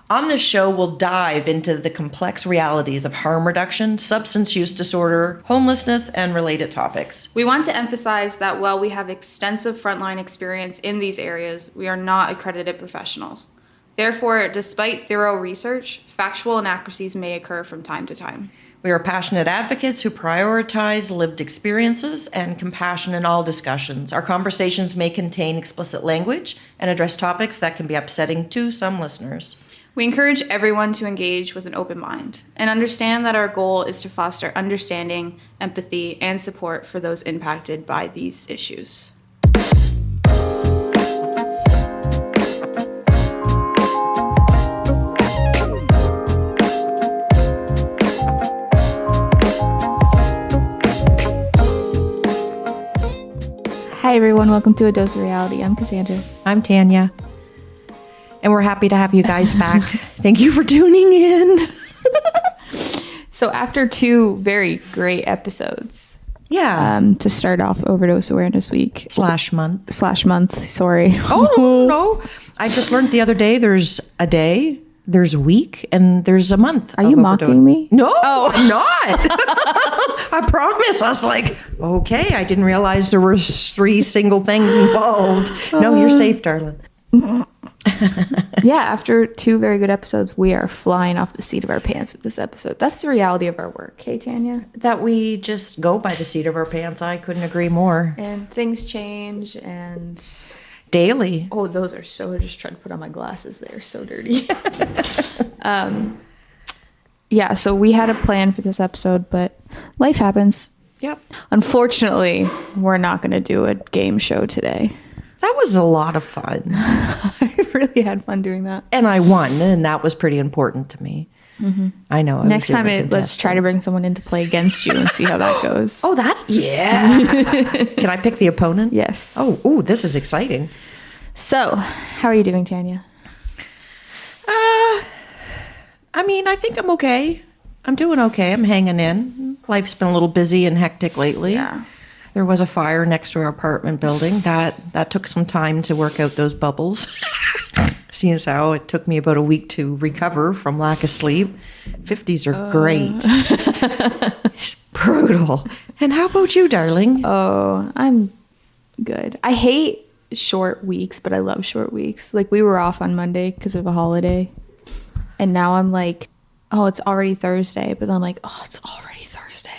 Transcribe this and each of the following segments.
On this show, we'll dive into the complex realities of harm reduction, substance use disorder, homelessness, and related topics. We want to emphasize that while we have extensive frontline experience in these areas, we are not accredited professionals. Therefore, despite thorough research, factual inaccuracies may occur from time to time. We are passionate advocates who prioritize lived experiences and compassion in all discussions. Our conversations may contain explicit language and address topics that can be upsetting to some listeners. We encourage everyone to engage with an open mind and understand that our goal is to foster understanding, empathy, and support for those impacted by these issues. Hi everyone, welcome to A Dose of Reality. I'm Cassandra. I'm Tanya. And we're happy to have you guys back. Thank you for tuning in. So after 2 very great episodes, to start off Overdose Awareness Week /month. Sorry. Oh no! I just learned the other day. There's a day, there's a week, and there's a month. Are you mocking me? No, I'm not. I promise. I was like, okay. I didn't realize there were 3 single things involved. No, you're safe, darling. Yeah, after 2 very good episodes, we are flying off the seat of our pants with this episode. That's the reality of our work, hey Tanya? That we just go by the seat of our pants. I couldn't agree more. And things change and... Daily. Oh, those are so... I just tried to put on my glasses. They are so dirty. Yeah, so we had a plan for this episode, but life happens. Yep. Unfortunately, we're not going to do a game show today. That was a lot of fun. I really had fun doing that. And I won, and that was pretty important to me. Mm-hmm. I know. Next time, let's try to bring someone in to play against you and see how that goes. Oh, yeah. Can I pick the opponent? Yes. Oh, this is exciting. So, how are you doing, Tanya? I think I'm okay. I'm doing okay. I'm hanging in. Life's been a little busy and hectic lately. Yeah. There was a fire next to our apartment building. That took some time to work out those bubbles. Seeing as how it took me about a week to recover from lack of sleep. 50s are great. It's brutal. And how about you, darling? Oh, I'm good. I hate short weeks, but I love short weeks. Like, we were off on Monday because of a holiday. And now I'm like, oh, it's already Thursday. But then I'm like, oh, it's already Thursday.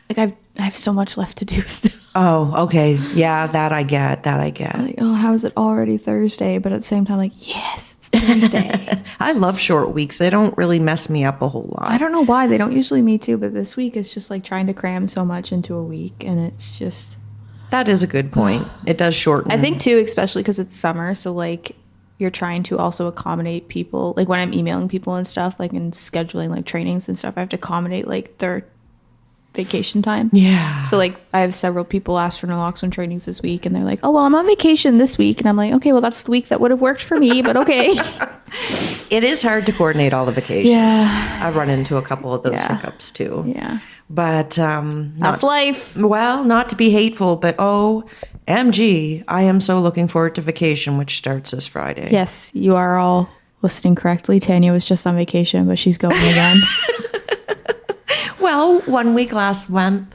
Like, I have so much left to do still. Oh, okay. Yeah, that I get. Like, oh, how is it already Thursday? But at the same time, like, yes, it's Thursday. I love short weeks. They don't really mess me up a whole lot. I don't know why. They don't usually me too. But this week is just like trying to cram so much into a week. And it's just... That is a good point. It does shorten. I think too, especially because it's summer. So like... You're trying to also accommodate people. Like when I'm emailing people and stuff, like and scheduling like trainings and stuff, I have to accommodate like their vacation time. Yeah. So like I have several people ask for naloxone trainings this week and they're like, oh, well, I'm on vacation this week. And I'm like, okay, well, that's the week that would have worked for me, but okay. It is hard to coordinate all the vacations. Yeah. I've run into a couple of those hiccups too. Yeah. But that's life. Well, not to be hateful, but OMG, I am so looking forward to vacation, which starts this Friday. Yes, you are all listening correctly. Tanya was just on vacation, but she's going again. Well, 1 week last month,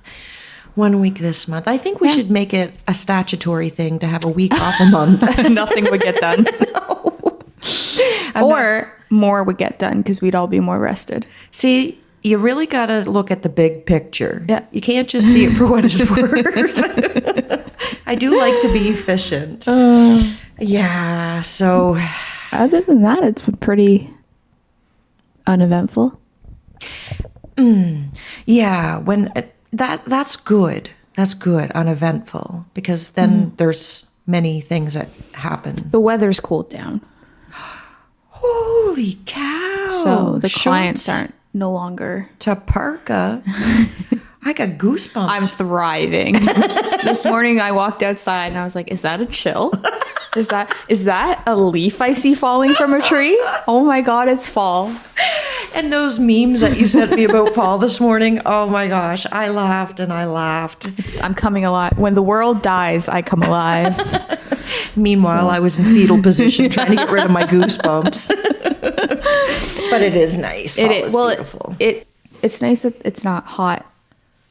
1 week this month. I think we should make it a statutory thing to have a week off a month. Nothing would get done. No. More would get done because we'd all be more rested. See, you really got to look at the big picture. Yeah. You can't just see it for what it's worth. I do like to be efficient. Yeah, so... Other than that, it's been pretty uneventful. Yeah, when that's good. That's good, uneventful, because then there's many things that happen. The weather's cooled down. Holy cow. So the clients aren't no longer... To parka. I got goosebumps. I'm thriving. This morning I walked outside and I was like, is that a chill? Is that a leaf I see falling from a tree? Oh my God, it's fall. And those memes that you sent me about fall this morning, oh my gosh, I laughed and I laughed. I'm coming alive. When the world dies, I come alive. Meanwhile, I was in fetal position trying to get rid of my goosebumps. But it is nice. Fall is beautiful. It's nice that it's not hot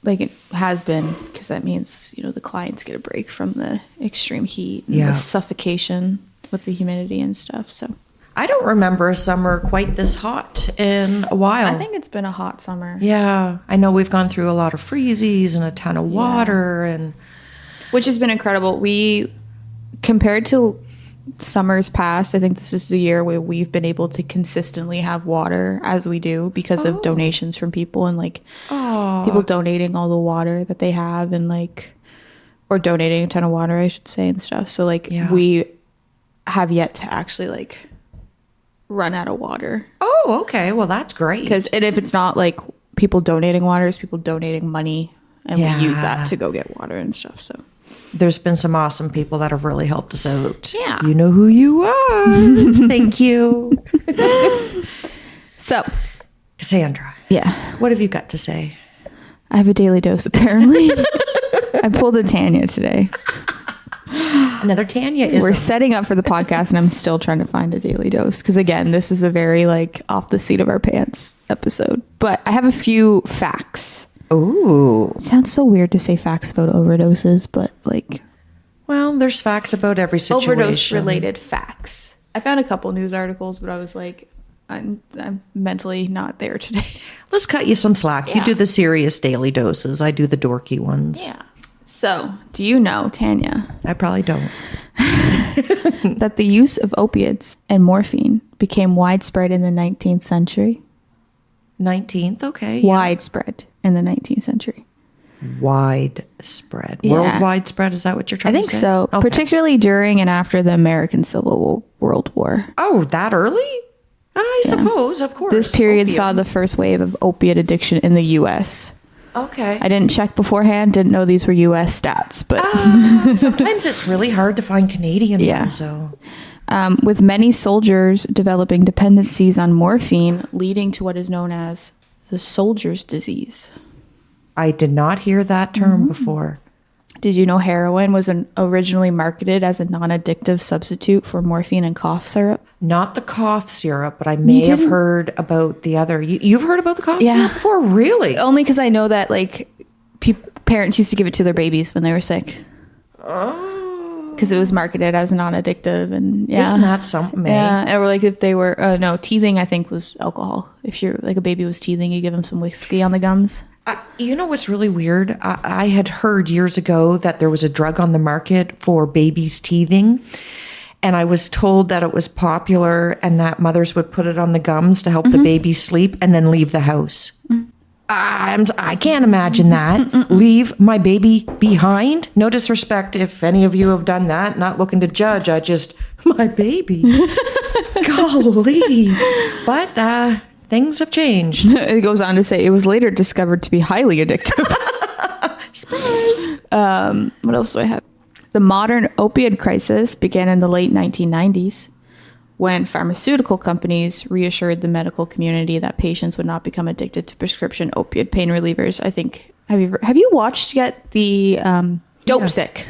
like it has been, because that means, the clients get a break from the extreme heat and the suffocation with the humidity and stuff. So I don't remember a summer quite this hot in a while. I think it's been a hot summer. Yeah. I know we've gone through a lot of freezes and a ton of water, and which has been incredible. We, compared to summers past, I think this is the year where we've been able to consistently have water as we do because of donations from people, and people donating all the water that they have, and or donating a ton of water, I should say, and stuff. So we have yet to actually run out of water. Oh, okay. Well, that's great. And if it's not people donating water, it's people donating money, and we use that to go get water and stuff. So there's been some awesome people that have really helped us out. Yeah. You know who you are. Thank you. So, Cassandra. Yeah. What have you got to say? I have a daily dose, apparently. I pulled a Tanya today. Another Tanya. We're setting up for the podcast, and I'm still trying to find a daily dose. Because, again, this is a very, off the seat of our pants episode. But I have a few facts. Ooh. It sounds so weird to say facts about overdoses, but well, there's facts about every situation. Overdose related facts. I found a couple news articles, but I was I'm mentally not there today. Let's cut you some slack. Yeah. You do the serious daily doses. I do the dorky ones. Yeah. So, do you know, Tanya? I probably don't. That the use of opiates and morphine became widespread in the 19th century? 19th, okay. Widespread in the 19th century. Widespread. Yeah. Worldwide spread, is that what you're trying to say? I think so. Okay. Particularly during and after the American Civil World War. Oh, that early? I suppose, of course. This period saw the first wave of opiate addiction in the U.S. Okay. I didn't check beforehand, didn't know these were U.S. stats, but... sometimes it's really hard to find Canadian ones, so... with many soldiers developing dependencies on morphine, leading to what is known as the soldier's disease. I did not hear that term before. Did you know heroin was originally marketed as a non-addictive substitute for morphine and cough syrup? Not the cough syrup, but I may have heard about the other. You've heard about the cough syrup before? Really? Only because I know that parents used to give it to their babies when they were sick. Oh. Because it was marketed as non-addictive, and Isn't that something? Yeah, or if they were teething, I think was alcohol. If you're a baby was teething, you give them some whiskey on the gums. You know what's really weird? I had heard years ago that there was a drug on the market for babies teething, and I was told that it was popular and that mothers would put it on the gums to help the baby sleep and then leave the house. I can't imagine that. Leave my baby behind? No disrespect if any of you have done that. Not looking to judge. My baby. Golly. But things have changed. It goes on to say it was later discovered to be highly addictive. Surprise. What else do I have? The modern opioid crisis began in the late 1990s when pharmaceutical companies reassured the medical community that patients would not become addicted to prescription opioid pain relievers. I think, have you watched yet the Dope Sick?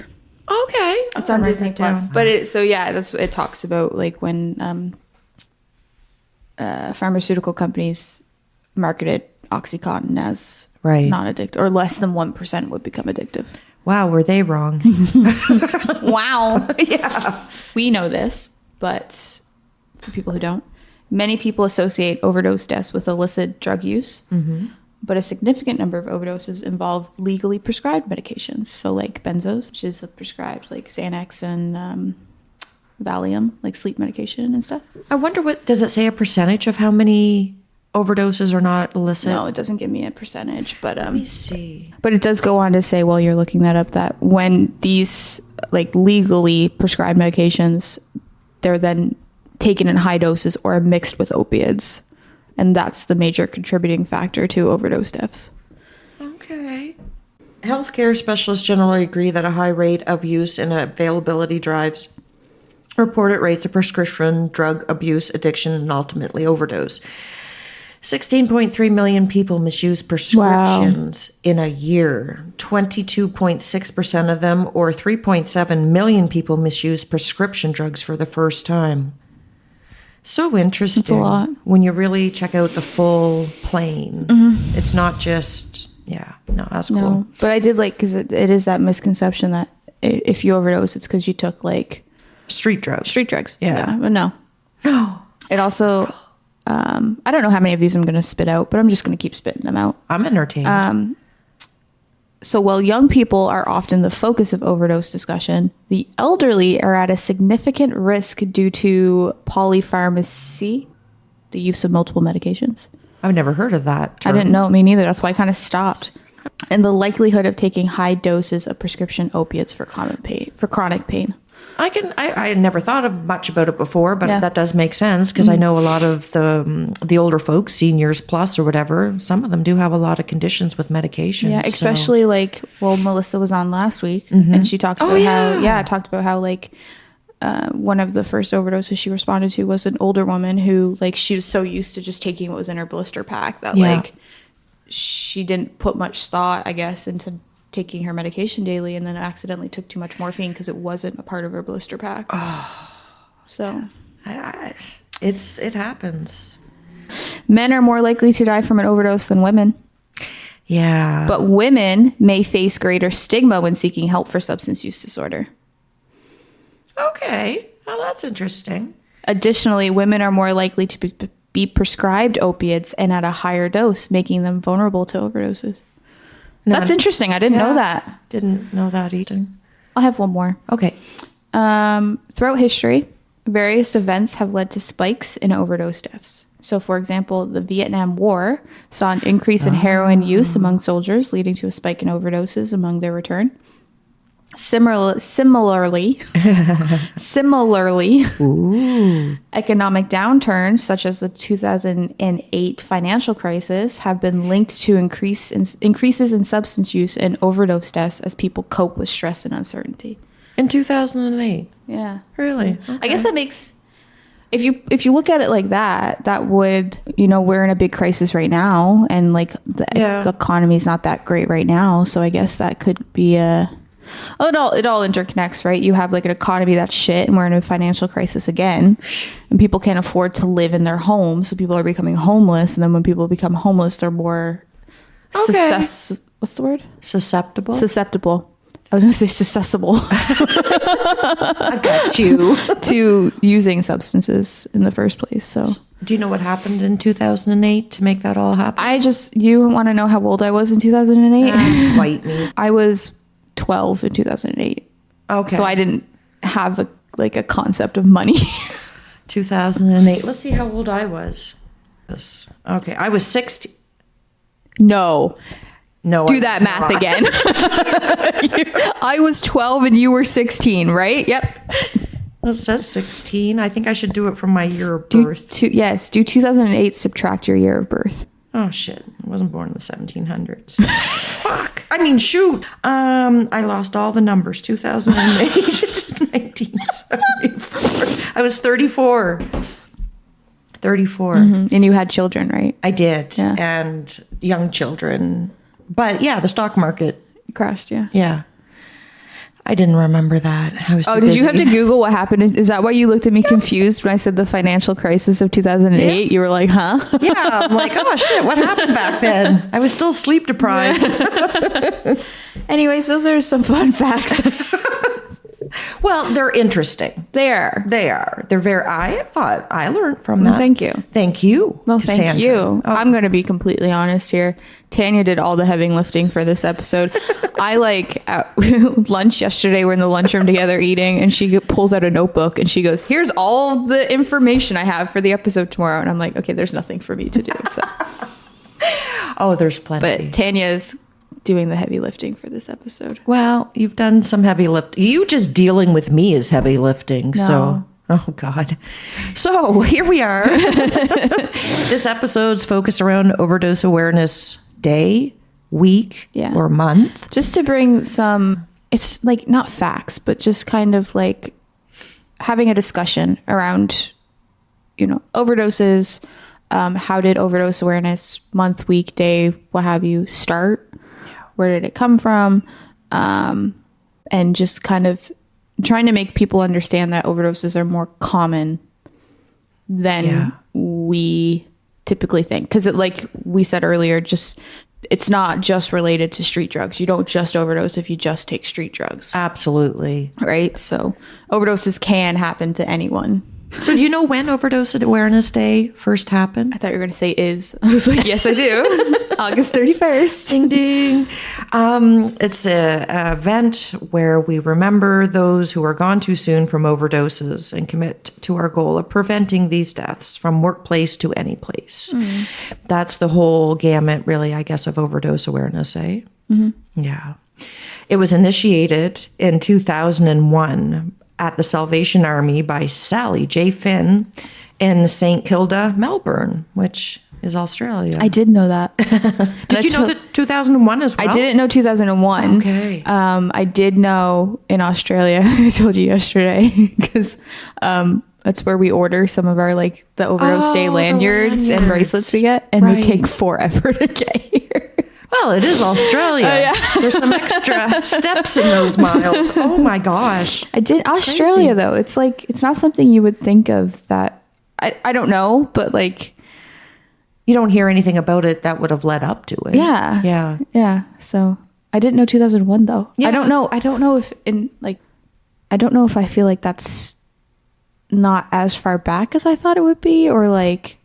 Okay. It's on Disney Plus. But it talks about when pharmaceutical companies marketed OxyContin as non-addictive, or less than 1% would become addictive. Wow, were they wrong? Wow. Yeah. We know this, but for people who don't, many people associate overdose deaths with illicit drug use, but a significant number of overdoses involve legally prescribed medications. So benzos, which is prescribed, Xanax and Valium, sleep medication and stuff. I wonder does it say a percentage of how many overdoses are not illicit? No, it doesn't give me a percentage, but let me see. But it does go on to say, while you're looking that up, that when these legally prescribed medications, they're then taken in high doses or mixed with opiates, and that's the major contributing factor to overdose deaths. Okay. Healthcare specialists generally agree that a high rate of use and availability drives reported rates of prescription drug abuse, addiction, and ultimately overdose. 16.3 million people misuse prescriptions in a year. 22.6% of them, or 3.7 million people, misuse prescription drugs for the first time. So interesting. That's a lot. When you really check out the full plane. It's not just, that's cool. No, but I did like, because it is that misconception that if you overdose, it's because you took like street drugs. Yeah, but no. No. It also, I don't know how many of these I'm going to spit out, but I'm just going to keep spitting them out. I'm entertained. So while young people are often the focus of overdose discussion, the elderly are at a significant risk due to polypharmacy, the use of multiple medications. I've never heard of that term. I didn't know, me neither. That's why I kind of stopped. And the likelihood of taking high doses of prescription opiates for chronic pain. I had never thought of much about it before, but Yeah. that does make sense because I know a lot of the older folks, seniors plus or whatever, some of them do have a lot of conditions with medication. Yeah, especially Melissa was on last week and she talked about how one of the first overdoses she responded to was an older woman who she was so used to just taking what was in her blister pack that she didn't put much thought, I guess, into taking her medication daily, and then accidentally took too much morphine because it wasn't a part of her blister pack. So it happens. Men are more likely to die from an overdose than women. Yeah. But women may face greater stigma when seeking help for substance use disorder. Okay. Well, that's interesting. Additionally, women are more likely to be prescribed opiates and at a higher dose, making them vulnerable to overdoses. That's interesting. I didn't know that. Didn't know that either. I'll have one more. Okay. Throughout history, various events have led to spikes in overdose deaths. So, for example, the Vietnam War saw an increase in heroin use among soldiers, leading to a spike in overdoses among their return. Similarly, economic downturns such as the 2008 financial crisis have been linked to increases in substance use and overdose deaths as people cope with stress and uncertainty. In 2008. Yeah. Really? Okay. I guess that makes, if you look at it like that, that would, we're in a big crisis right now, and the economy's not that great right now. So I guess that could be it all interconnects, right? You have an economy that's shit, and we're in a financial crisis again, and people can't afford to live in their homes, so people are becoming homeless. And then when people become homeless, they're more what's the word? Susceptible. I was gonna say susceptible. I got you. To using substances in the first place. So do you know what happened in 2008 to make that all happen? You want to know how old I was in 2008? Bite me. I was 12 in 2008. Okay. So I didn't have a concept of money. 2008. Let's see how old I was. Okay. I was 16. No. Do that math not. Again. I was 12 and you were 16, right? Yep. Well, it says 16. I think I should do it from my year of birth. Do 2008, subtract your year of birth. Oh, shit. I wasn't born in the 1700s. Fuck. I mean, shoot. I lost all the numbers. 2008 to 1974. I was 34. 34. Mm-hmm. And you had children, right? I did. Yeah. And young children. But yeah, the stock market crashed, yeah. Yeah. I didn't remember that. I was too did you have busy. to Google what happened? Is that why you looked at me confused when I said the financial crisis of 2008? Yeah. You were like, huh? Yeah. I'm like, oh shit, what happened back then? I was still sleep deprived. Anyways, those are some fun facts. Well, they're interesting. They are. They're very, I thought I learned from that. Thank you. Thank you. Well, thank Cassandra. you. Oh. I'm going to be completely honest here. Tanya did all the heavy lifting for this episode. I at lunch yesterday, we're in the lunchroom together eating, and she pulls out a notebook and she goes, here's all the information I have for the episode tomorrow. And I'm like, okay, there's nothing for me to do. So. Oh, there's plenty. But Tanya's doing the heavy lifting for this episode. Well, you've done some heavy lifting. You just dealing with me is heavy lifting. No. So, oh God. So here we are. This episode's focused around Overdose Awareness Day, week, or month. Just to bring some, it's not facts, but just kind of having a discussion around, overdoses, how did Overdose Awareness Month, week, day, what have you start? Where did it come from? And just kind of trying to make people understand that overdoses are more common than we typically think. Because like we said earlier, it's not just related to street drugs. You don't just overdose if you just take street drugs. Absolutely. Right? So overdoses can happen to anyone. So do you know when Overdose Awareness Day first happened? I thought you were going to say is. I was like, yes, I do. August 31st. Ding, ding. It's an event where we remember those who are gone too soon from overdoses and commit to our goal of preventing these deaths from workplace to any place. That's the whole gamut, really, I guess, of overdose awareness, eh? Yeah. It was initiated in 2001 at the Salvation Army by Sally J. Finn in St. Kilda, Melbourne, which is Australia. I did know that. Did you know that 2001 as well? I didn't know 2001. Okay. I did know in Australia. I told you yesterday because that's where we order some of our like the Overdose Day lanyards and bracelets we get, and they take forever to get here. Well, it is Australia. There's some extra steps in those miles. Oh my gosh. Australia though. It's like it's not something you would think of that. I don't know, but like you don't hear anything about it that would have led up to it. Yeah. So I didn't know 2001 though. Yeah. I don't know if I feel like that's not as far back as I thought it would be, or like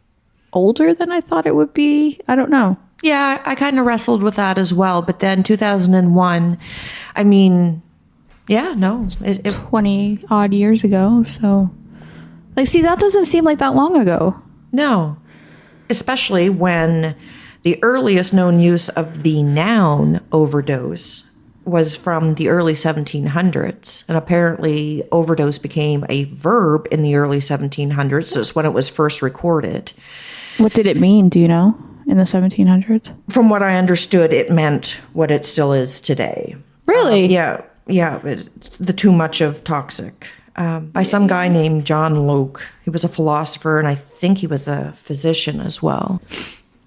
older than I thought it would be. I don't know. Yeah, I kind of wrestled with that as well. But then 2001, I mean, yeah, no. 20 odd years ago. So, like, see, that doesn't seem like that long ago. No. Especially when the earliest known use of the noun overdose was from the early 1700s. And apparently overdose became a verb in the early 1700s. So it's when it was first recorded. What did it mean? Do you know? In the 1700s? From what I understood, it meant what it still is today. Really? Yeah. The too much of toxic. By some guy named John Locke. He was a philosopher, and I think he was a physician as well.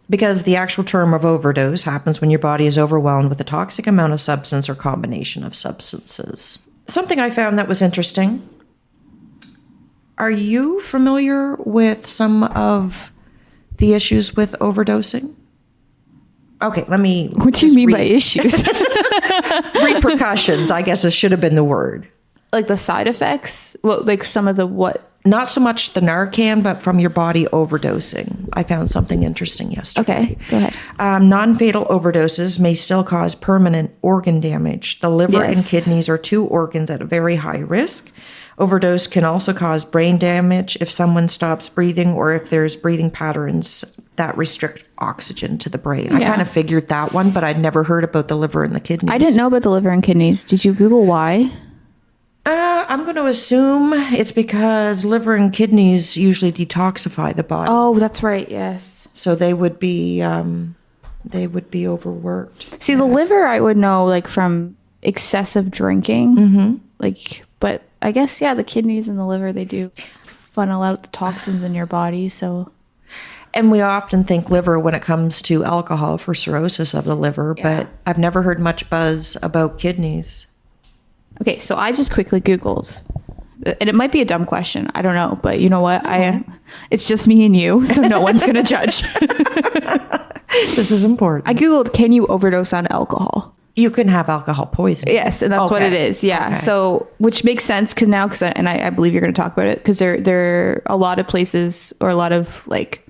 Because the actual term of overdose happens when your body is overwhelmed with a toxic amount of substance or combination of substances. Something I found that was interesting. Are you familiar with some of the issues with overdosing? Okay, let me... What do you mean by issues? Repercussions, I guess it should have been the word. Like the side effects? Well, like some of the what? Not so much the Narcan, but from your body overdosing. I found something interesting yesterday. Okay, go ahead. Non-fatal overdoses may still cause permanent organ damage. The liver and kidneys are two organs at a very high risk. Overdose can also cause brain damage if someone stops breathing or if there's breathing patterns that restrict oxygen to the brain. I kind of figured that one, but I'd never heard about the liver and the kidneys. I didn't know about the liver and kidneys. Did you Google why? I'm going to assume it's because liver and kidneys usually detoxify the body. Oh, that's right. Yes. So they would be overworked. See, the liver, I would know like from excessive drinking. Mm-hmm. Like, but I guess, the kidneys and the liver, they do funnel out the toxins in your body. So, and we often think liver when it comes to alcohol for cirrhosis of the liver, but I've never heard much buzz about kidneys. Okay, so I just quickly Googled, and it might be a dumb question. I don't know, but you know what? It's just me and you, so no one's going to judge. This is important. I Googled, can you overdose on alcohol? You can have alcohol poisoning. Yes, and that's what it is. Yeah. Okay. So, which makes sense because now, I believe you're going to talk about it because there are a lot of places or a lot of like,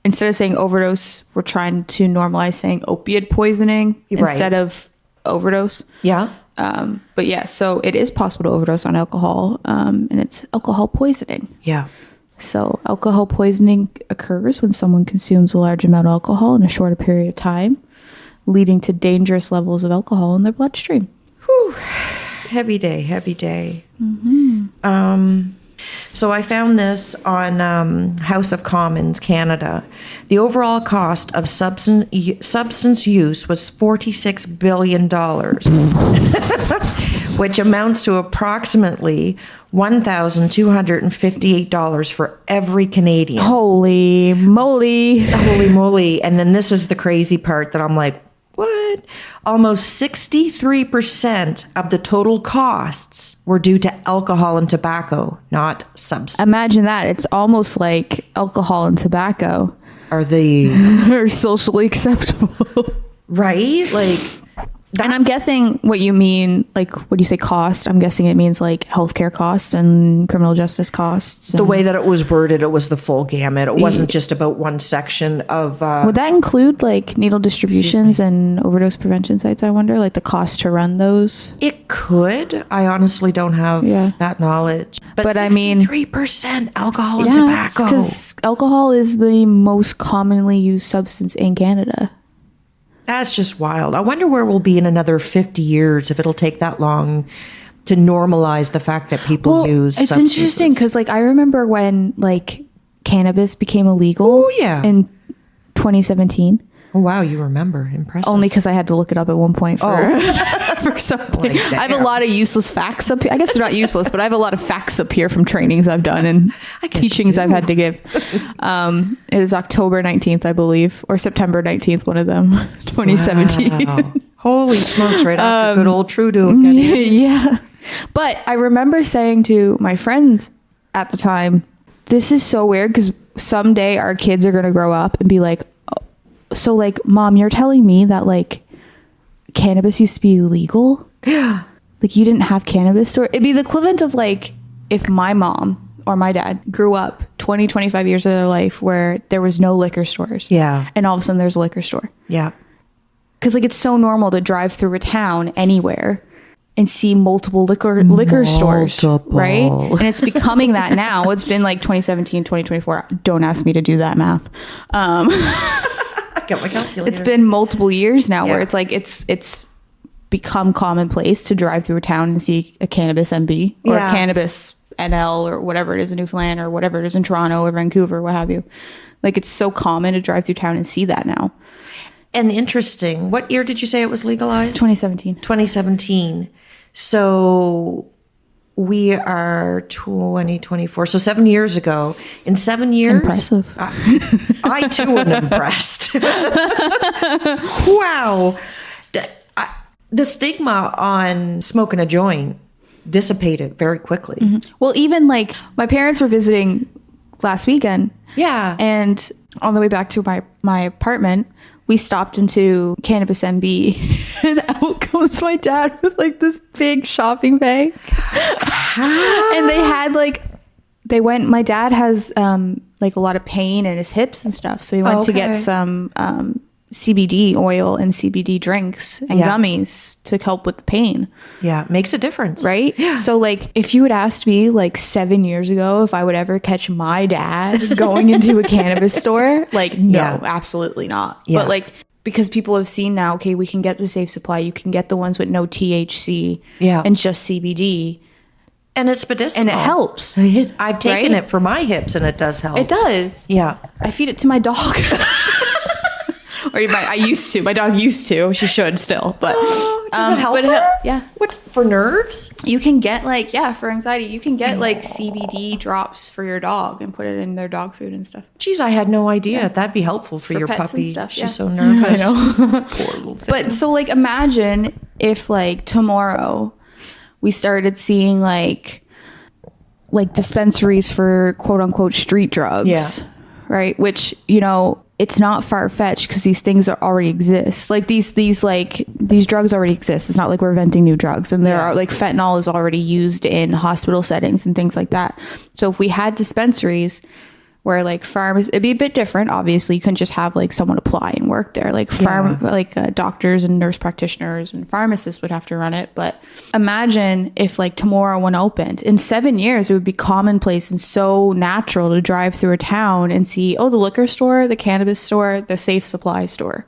instead of saying overdose, we're trying to normalize saying opiate poisoning instead of overdose. Yeah. But yeah, so it is possible to overdose on alcohol, and it's alcohol poisoning. Yeah. So alcohol poisoning occurs when someone consumes a large amount of alcohol in a shorter period of time, leading to dangerous levels of alcohol in their bloodstream. Whew. Heavy day. Mm-hmm. So I found this on House of Commons, Canada. The overall cost of substance use was $46 billion, which amounts to approximately $1,258 for every Canadian. Holy moly. Holy moly. And then this is the crazy part that I'm like, what? Almost 63% of the total costs were due to alcohol and tobacco, not substance. Imagine that. It's almost like alcohol and tobacco Are they are socially acceptable. right? Like, And I'm guessing what you mean, like, when you say cost, I'm guessing it means like healthcare costs and criminal justice costs. the way that it was worded, it was the full gamut. It wasn't just about one section of. Would that include like needle distributions and overdose prevention sites, I wonder? Like the cost to run those? It could. I honestly don't have that knowledge. But I mean, 63% alcohol and tobacco. Because alcohol is the most commonly used substance in Canada. That's just wild. I wonder where we'll be in another 50 years, if it'll take that long to normalize the fact that people use It's substances. interesting because like I remember when like cannabis became illegal in 2017. Oh, wow, you remember. Impressive. Only because I had to look it up at one point for, for something. Like, I have a lot of useless facts up here. I guess they're not useless, but I have a lot of facts up here from trainings I've done and teachings I've had to give. It was October 19th, I believe, or September 19th, one of them, 2017. Wow. Holy smokes, right after good old Trudeau. Yeah. But I remember saying to my friend at the time, this is so weird because someday our kids are going to grow up and be like, so like, Mom, you're telling me that like cannabis used to be illegal? Yeah. Like you didn't have cannabis store? It'd be the equivalent of like if my mom or my dad grew up 20, 25 years of their life where there was no liquor stores. Yeah. And all of a sudden there's a liquor store. Yeah. Because like it's so normal to drive through a town anywhere and see multiple liquor stores, right? And it's becoming that now. It's been like 2017, 2024. Don't ask me to do that math. I got my calculator. It's been multiple years now where it's like it's become commonplace to drive through a town and see a cannabis MB or a cannabis NL or whatever it is in Newfoundland or whatever it is in Toronto or Vancouver, what have you. Like it's so common to drive through town and see that now. And interesting. What year did you say it was legalized? 2017. 2017. So we are 2024. So 7 years ago. In 7 years. Impressive. I too am impressed. Wow. The stigma on smoking a joint dissipated very quickly. Mm-hmm. Well, even like my parents were visiting last weekend. Yeah. And on the way back to my apartment, we stopped into Cannabis MB and out comes my dad with like this big shopping bag. And they had like, my dad has like a lot of pain in his hips and stuff. So he went to get some CBD oil and CBD drinks and gummies to help with the pain. Yeah. Makes a difference. Right? Yeah. So like if you had asked me like 7 years ago if I would ever catch my dad going into a cannabis store, like no, absolutely not. Yeah. But like because people have seen now, okay, we can get the safe supply. You can get the ones with no THC and just CBD. And it's medicinal. And it helps. I've taken it for my hips and it does help. It does. Yeah. I feed it to my dog. Or I used to. My dog used to. She should still. But does it help her? Yeah. What, for nerves? You can get like, for anxiety, you can get like CBD drops for your dog and put it in their dog food and stuff. Geez, I had no idea. That'd be helpful for your pets puppy. and stuff. She's so nervous. I know. Poor little thing. But so like imagine if like tomorrow we started seeing like dispensaries for quote unquote street drugs. Yeah. Right. Which, you know, it's not far-fetched because these things already exist. Like these drugs already exist. It's not like we're inventing new drugs. And there are like fentanyl is already used in hospital settings and things like that. So if we had dispensaries where like it'd be a bit different. Obviously you couldn't just have like someone apply and work there. Like doctors and nurse practitioners and pharmacists would have to run it. But imagine if like tomorrow one opened in 7 years, it would be commonplace and so natural to drive through a town and see, the liquor store, the cannabis store, the safe supply store.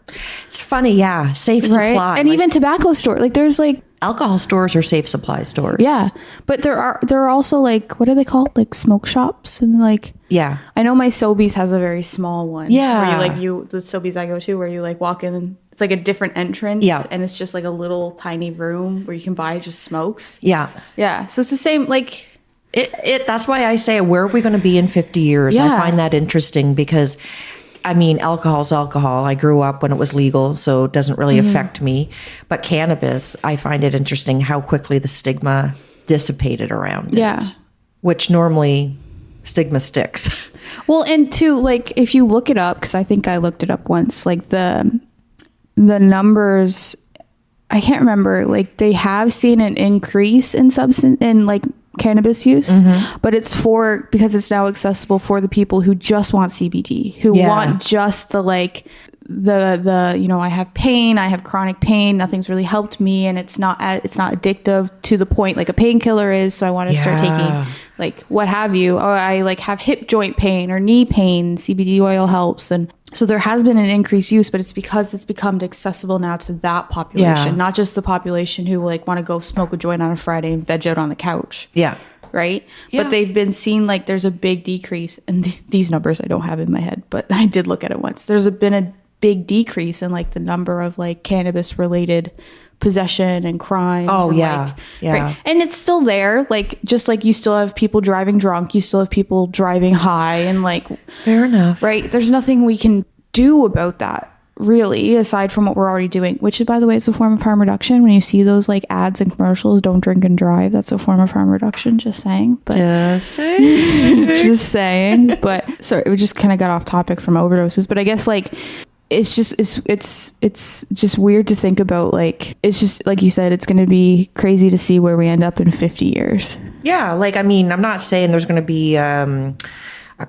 It's funny. Yeah. Safe supply. And even tobacco store. Like there's like, alcohol stores or safe supply stores. Yeah. But there are also like, what are they called? Like smoke shops and like, I know my Sobeys has a very small one. Yeah. Where the Sobeys I go to where you like walk in and it's It's like a different entrance. Yeah. And it's just like a little tiny room where you can buy just smokes. Yeah. Yeah. So it's the same, like... That's why I say, where are we going to be in 50 years? Yeah. I find that interesting because, I mean, alcohol's alcohol. I grew up when it was legal, so it doesn't really affect me. But cannabis, I find it interesting how quickly the stigma dissipated around it. Which normally stigma sticks. Well, and too, like, if you look it up, because I think I looked it up once, like the numbers, I can't remember, like they have seen an increase in like cannabis use, but it's because it's now accessible for the people who just want CBD, who want just the like the you know, I have pain, I have chronic pain, nothing's really helped me, and it's not addictive to the point like a painkiller is, so I want to start taking like what have you, or I like have hip joint pain or knee pain, CBD oil helps. And so there has been an increased use, but it's because it's become accessible now to that population, not just the population who like want to go smoke a joint on a Friday and veg out on the couch. Yeah. Right. Yeah. But they've been seeing like there's a big decrease, and these numbers I don't have in my head, but I did look at it once. There's been a big decrease in like the number of like cannabis related possession and crimes. Right? And it's still there, like just like you still have people driving drunk, you still have people driving high, and like fair enough, right? There's nothing we can do about that really, aside from what we're already doing, which is, by the way, it's a form of harm reduction. When you see those like ads and commercials, don't drink and drive, that's a form of harm reduction, just saying. But just saying. But sorry, we just kind of got off topic from overdoses, but I guess like it's just weird to think about. Like, it's just like you said, it's going to be crazy to see where we end up in 50 years. Yeah. Like, I mean, I'm not saying there's going to be a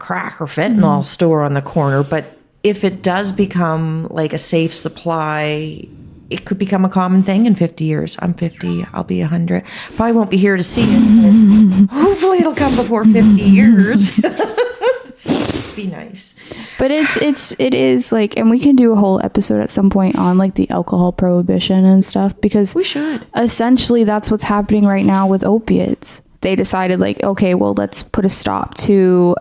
crack or fentanyl store on the corner, but if it does become like a safe supply, it could become a common thing in 50 years. I'm 50. I'll be 100. Probably won't be here to see it. Hopefully it'll come before 50 years. Be nice. But it is like, and we can do a whole episode at some point on like the alcohol prohibition and stuff, because we should. Essentially that's what's happening right now with opiates. They decided like, okay, well, let's put a stop to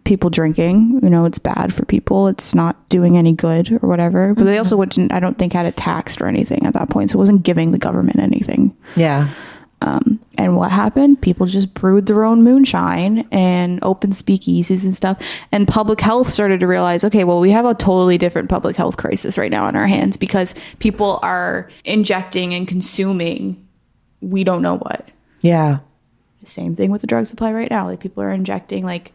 people drinking. You know, it's bad for people. It's not doing any good or whatever. But they also wouldn't, I don't think, had it taxed or anything at that point. So it wasn't giving the government anything. Yeah. And what happened? People just brewed their own moonshine and opened speakeasies and stuff. And public health started to realize, okay, well, we have a totally different public health crisis right now on our hands, because people are injecting and consuming we don't know what. Yeah. Same thing with the drug supply right now. Like, people are injecting like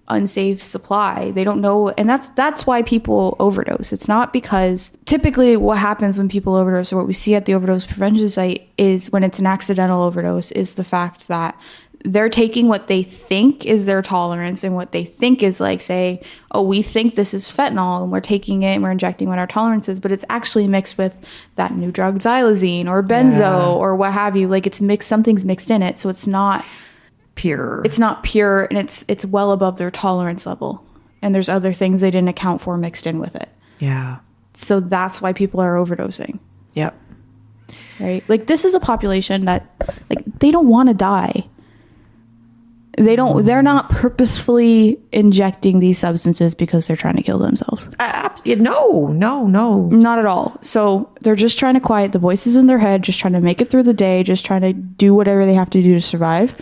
unsafe supply. They don't know, and that's why people overdose. It's not because typically what happens when people overdose, or what we see at the overdose prevention site, is when it's an accidental overdose, is the fact that they're taking what they think is their tolerance and what they think is like, say, oh, we think this is fentanyl and we're taking it and we're injecting what our tolerance is, but it's actually mixed with that new drug xylazine or benzo or what have you. Like, it's mixed, something's mixed in it. So it's not pure. It's not pure, and it's well above their tolerance level. And there's other things they didn't account for mixed in with it. Yeah. So that's why people are overdosing. Yep. Right? Like, this is a population that, like, they don't want to die. They're not purposefully injecting these substances because they're trying to kill themselves. No. Not at all. So they're just trying to quiet the voices in their head, just trying to make it through the day, just trying to do whatever they have to do to survive.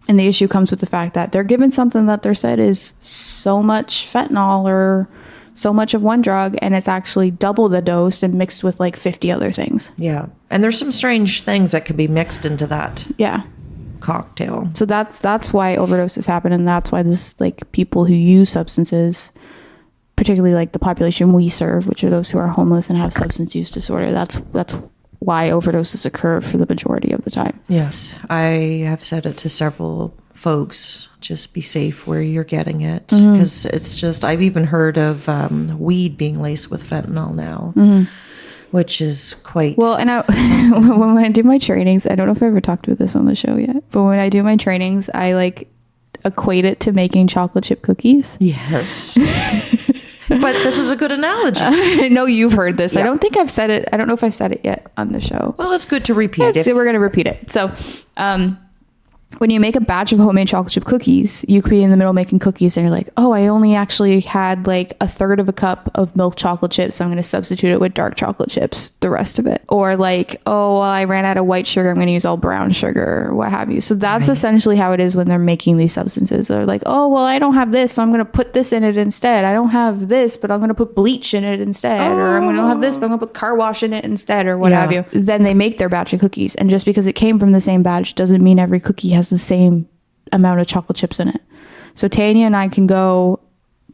And the issue comes with the fact that they're given something that they're said is so much fentanyl or so much of one drug, and it's actually double the dose and mixed with like 50 other things. Yeah. And there's some strange things that can be mixed into that. Yeah. Cocktail. So that's why overdoses happen, and that's why this, like, people who use substances, particularly like the population we serve, which are those who are homeless and have substance use disorder, that's why overdoses occur for the majority of the time. Yes. I have said it to several folks, just be safe where you're getting it, because it's just, I've even heard of weed being laced with fentanyl now. Which is quite... Well, and when I do my trainings, I don't know if I ever talked about this on the show yet, but when I do my trainings, I like equate it to making chocolate chip cookies. Yes. But this is a good analogy. I know you've heard this. Yeah. I don't think I've said it. I don't know if I've said it yet on the show. Well, it's good to repeat it. So we're going to repeat it. So when you make a batch of homemade chocolate chip cookies, you could be in the middle making cookies and you're like, oh, I only actually had like a third of a cup of milk chocolate chips, so I'm going to substitute it with dark chocolate chips, the rest of it. Or like, oh, well, I ran out of white sugar, I'm going to use all brown sugar, or what have you. So that's essentially how it is when they're making these substances. They're like, oh, well, I don't have this, so I'm going to put this in it instead. I don't have this, but I'm going to put bleach in it instead. Or I'm going to have this, but I'm going to put car wash in it instead, or what have you. Then they make their batch of cookies. And just because it came from the same batch doesn't mean every cookie has the same amount of chocolate chips in it. So Tanya and I can go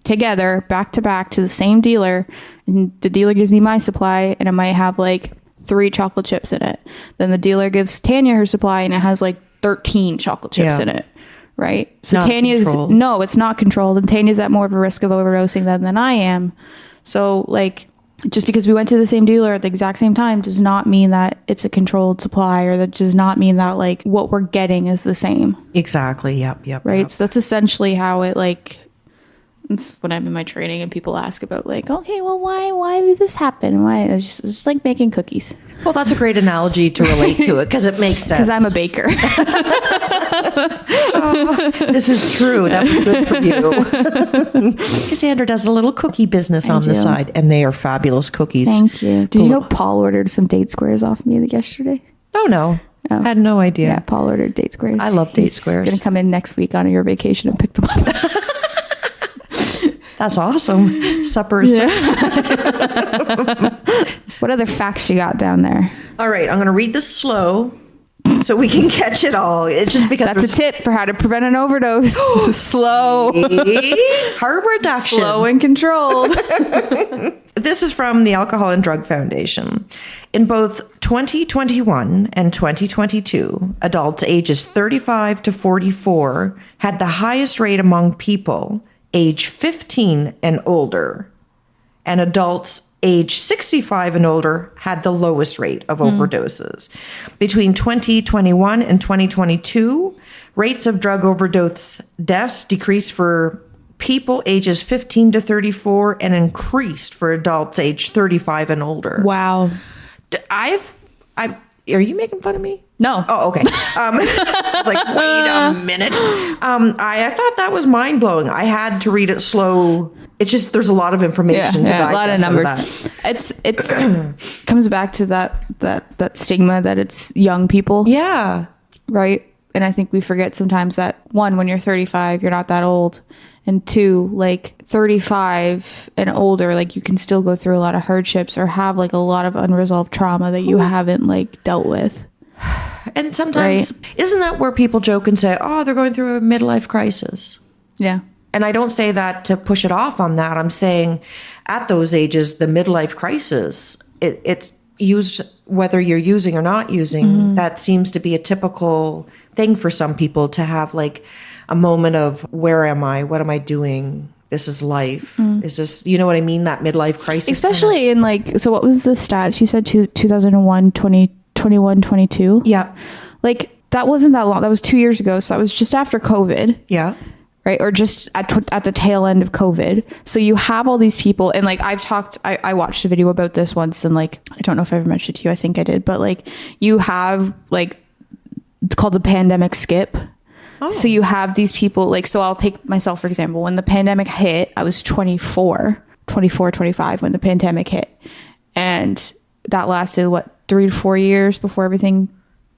together back to back to the same dealer, and the dealer gives me my supply and it might have like 3 chocolate chips in it. Then the dealer gives Tanya her supply and it has like 13 chocolate chips in it. Right? So Not Tanya's controlled. No, it's not controlled, and Tanya's at more of a risk of overdosing than I am. So like, just because we went to the same dealer at the exact same time does not mean that it's a controlled supply, or that does not mean that like what we're getting is the same. Exactly. Yep. Right. Yep. So that's essentially how it like, it's when I'm in my training and people ask about like, okay, well, why did this happen? Why? It's just like making cookies. Well, that's a great analogy to relate to it, because it makes sense. Because I'm a baker. This is true. That was good for you. Cassandra does a little cookie business on the do. side, and they are fabulous cookies. Thank you. Did you know Paul ordered some date squares off me yesterday? Oh, no. Oh. I had no idea. Yeah, Paul ordered date squares. I love date He's squares. Gonna come in next week on your vacation and pick them up. That's awesome. Suppers. What other facts you got down there? All right. I'm going to read this slow so we can catch it all. It's just because That's a tip for how to prevent an overdose. Slow. harm reduction. Slow and controlled. This is from the Alcohol and Drug Foundation. In both 2021 and 2022, adults ages 35 to 44 had the highest rate among people age 15 and older, and adults age 65 and older had the lowest rate of overdoses. Between 2021 and 2022, rates of drug overdose deaths decreased for people ages 15 to 34 and increased for adults age 35 and older. Wow. Are you making fun of me? No. Oh, okay. I was like, wait a minute. I thought that was mind blowing. I had to read it slow. It's just, there's a lot of information to a lot of digest numbers. It's comes back to that stigma that it's young people. Yeah. Right. And I think we forget sometimes that, one, when you're 35, you're not that old. And two, like 35 and older, like you can still go through a lot of hardships or have like a lot of unresolved trauma that you haven't like dealt with. And sometimes, isn't that where people joke and say, oh, they're going through a midlife crisis? Yeah. And I don't say that to push it off on that. I'm saying at those ages, the midlife crisis, it's used, whether you're using or not using, that seems to be a typical thing for some people to have like a moment of, where am I? What am I doing? This is life. Is this, you know what I mean? That midlife crisis. Especially in like, so what was the stats? You said 2001, 2021, 22? Yeah. Like that wasn't that long. That was 2 years ago. So that was just after COVID. Yeah. Right. Or just at the tail end of COVID. So you have all these people, and like I watched a video about this once, and like, I don't know if I ever mentioned it to you. I think I did. But like you have like, it's called the pandemic skip. Oh. So you have these people like, so I'll take myself, for example, when the pandemic hit, I was 25 when the pandemic hit. And that lasted 3 to 4 years before everything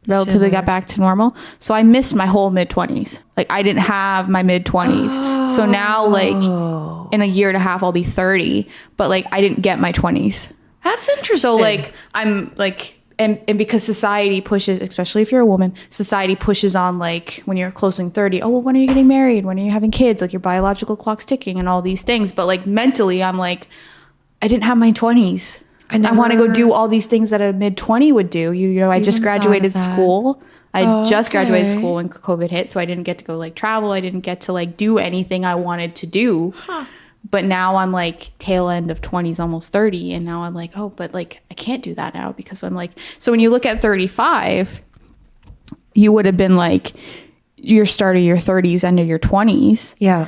relatively got back to normal. So I missed my whole mid-20s. Like I didn't have my mid-20s. Oh. So now like in a year and a half, I'll be 30, but like I didn't get my 20s. That's interesting. So like I'm like, and because society pushes, especially if you're a woman, society pushes on like when you're closing 30, oh, well, when are you getting married? When are you having kids? Like your biological clock's ticking and all these things. But like mentally, I'm like, I didn't have my 20s. I want to go do all these things that a mid-20 would do. You know, I just graduated school. I just graduated school when COVID hit. So I didn't get to go like travel. I didn't get to like do anything I wanted to do. Huh. But now I'm like tail end of 20s, almost 30. And now I'm like, oh, but like I can't do that now because I'm like, so when you look at 35, you would have been like your start of your 30s, end of your 20s. Yeah.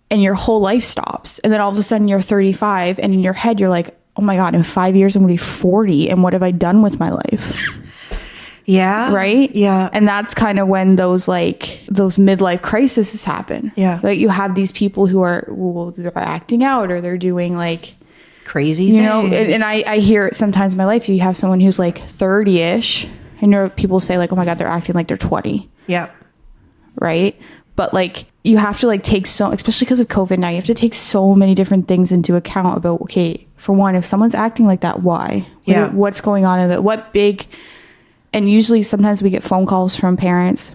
And your whole life stops. And then all of a sudden you're 35 and in your head, you're like, oh my God, in 5 years, I'm going to be 40. And what have I done with my life? Yeah. Right? Yeah. And that's kind of when those midlife crises happen. Yeah. Like you have these people who are, they're acting out or they're doing like crazy you things. know, and I hear it sometimes in my life. You have someone who's like 30-ish and people say like, oh my God, they're acting like they're 20. Yeah. Right. But like you have to like take especially because of COVID now, you have to take so many different things into account about, okay, for one, if someone's acting like that, why? Yeah. What's going on in it? And usually sometimes we get phone calls from parents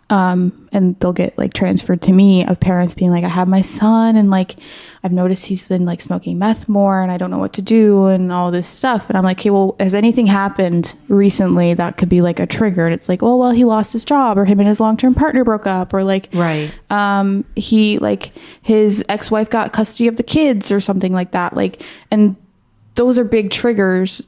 and they'll get like transferred to me of parents being like, I have my son and like I've noticed he's been like smoking meth more and I don't know what to do and all this stuff. And I'm like, hey, well, has anything happened recently that could be like a trigger? And it's like, oh, well, he lost his job or him and his long-term partner broke up or like, right. He like his ex-wife got custody of the kids or something like that. Like, and those are big triggers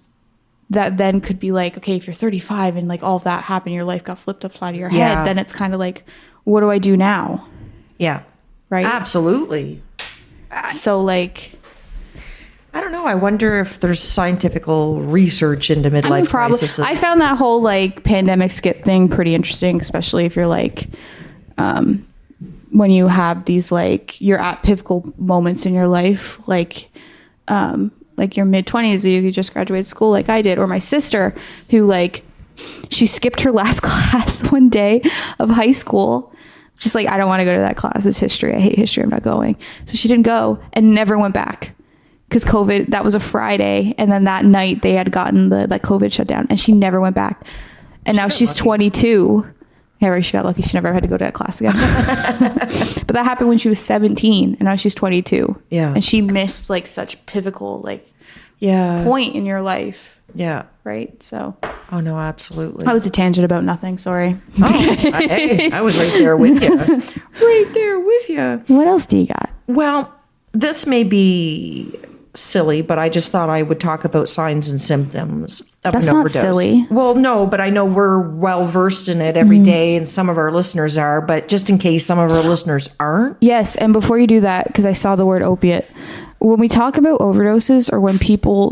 that then could be like, okay, if you're 35 and like all of that happened, your life got flipped upside of your head, then it's kind of like, what do I do now? Yeah. Right. Absolutely. So like, I don't know. I wonder if there's scientific research into midlife crises. I found that whole like pandemic skip thing pretty interesting, especially if you're like, when you have these like, you're at pivotal moments in your life, like your mid-20s, you just graduated school like I did, or my sister who like, she skipped her last class one day of high school. Just like, I don't want to go to that class. It's history. I hate history. I'm not going. So she didn't go and never went back because COVID, that was a Friday. And then that night they had gotten the COVID shutdown and she never went back. And now she's 22. Yeah, right. She got lucky. She never had to go to that class again. But that happened when she was 17 and now she's 22. Yeah. And she missed like such pivotal point in your life. Yeah. Right. So. Oh no, absolutely. That was a tangent about nothing. Sorry. I was right there with you. Right there with you. What else do you got? Well, this may be silly, but I just thought I would talk about signs and symptoms of That's an not overdose. silly. Well, no, but I know we're well versed in it every day, and some of our listeners are. But just in case some of our listeners aren't. Yes, and before you do that, because I saw the word opiate. When we talk about overdoses or when people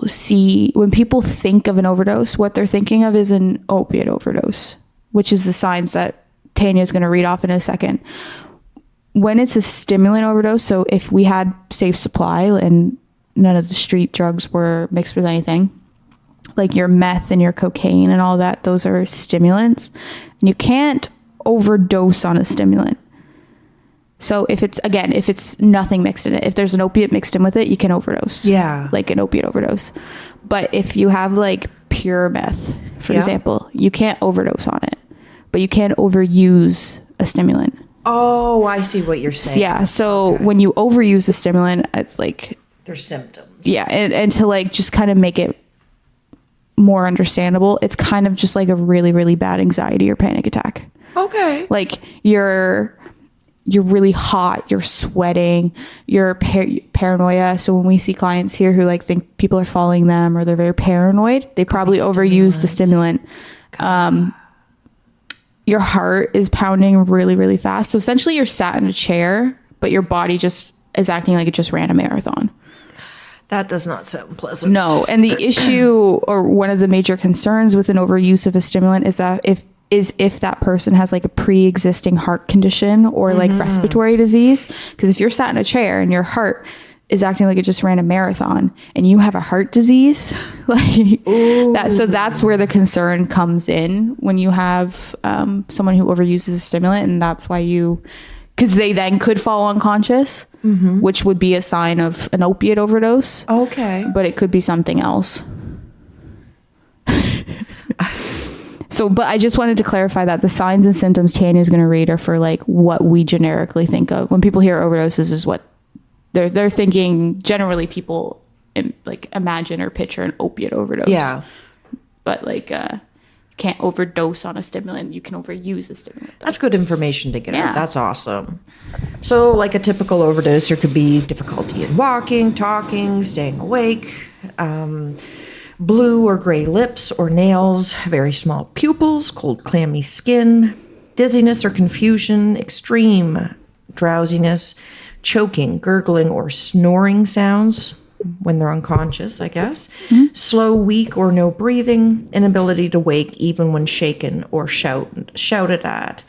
think of an overdose, what they're thinking of is an opiate overdose, which is the signs that Tanya is going to read off in a second. When it's a stimulant overdose, so if we had safe supply and none of the street drugs were mixed with anything, like your meth and your cocaine and all that, those are stimulants. And you can't overdose on a stimulant. So if it's nothing mixed in it, if there's an opiate mixed in with it, you can overdose. Yeah. Like an opiate overdose. But if you have like pure meth, for example, you can't overdose on it, but you can overuse a stimulant. Oh, I see what you're saying. Yeah. So when you overuse the stimulant, it's like, there's symptoms. Yeah. And to like, just kind of make it more understandable, it's kind of just like a really, really bad anxiety or panic attack. Okay. Like you're really hot, you're sweating, you're paranoia. So when we see clients here who like think people are following them or they're very paranoid, they probably overused a stimulant. Your heart is pounding really, really fast. So essentially you're sat in a chair, but your body just is acting like it just ran a marathon. That does not sound pleasant. No. And the issue or one of the major concerns with an overuse of a stimulant is that if that person has like a pre-existing heart condition or like respiratory disease. Because if you're sat in a chair and your heart is acting like it just ran a marathon and you have a heart disease, like that, so that's where the concern comes in when you have someone who overuses a stimulant, and that's why because they then could fall unconscious, which would be a sign of an opiate overdose. Okay. But it could be something else. So, but I just wanted to clarify that the signs and symptoms Tanya is going to read are for like what we generically think of when people hear overdoses is what they're thinking. Generally, people like imagine or picture an opiate overdose. Yeah. But like, you can't overdose on a stimulant. You can overuse a stimulant. That's good information to get out. That's awesome. So like a typical overdose, there could be difficulty in walking, talking, staying awake, blue or gray lips or nails, very small pupils, cold clammy skin, dizziness or confusion, extreme drowsiness, choking, gurgling, or snoring sounds, when they're unconscious, I guess. Slow, weak, or no breathing, inability to wake even when shaken or shouted at.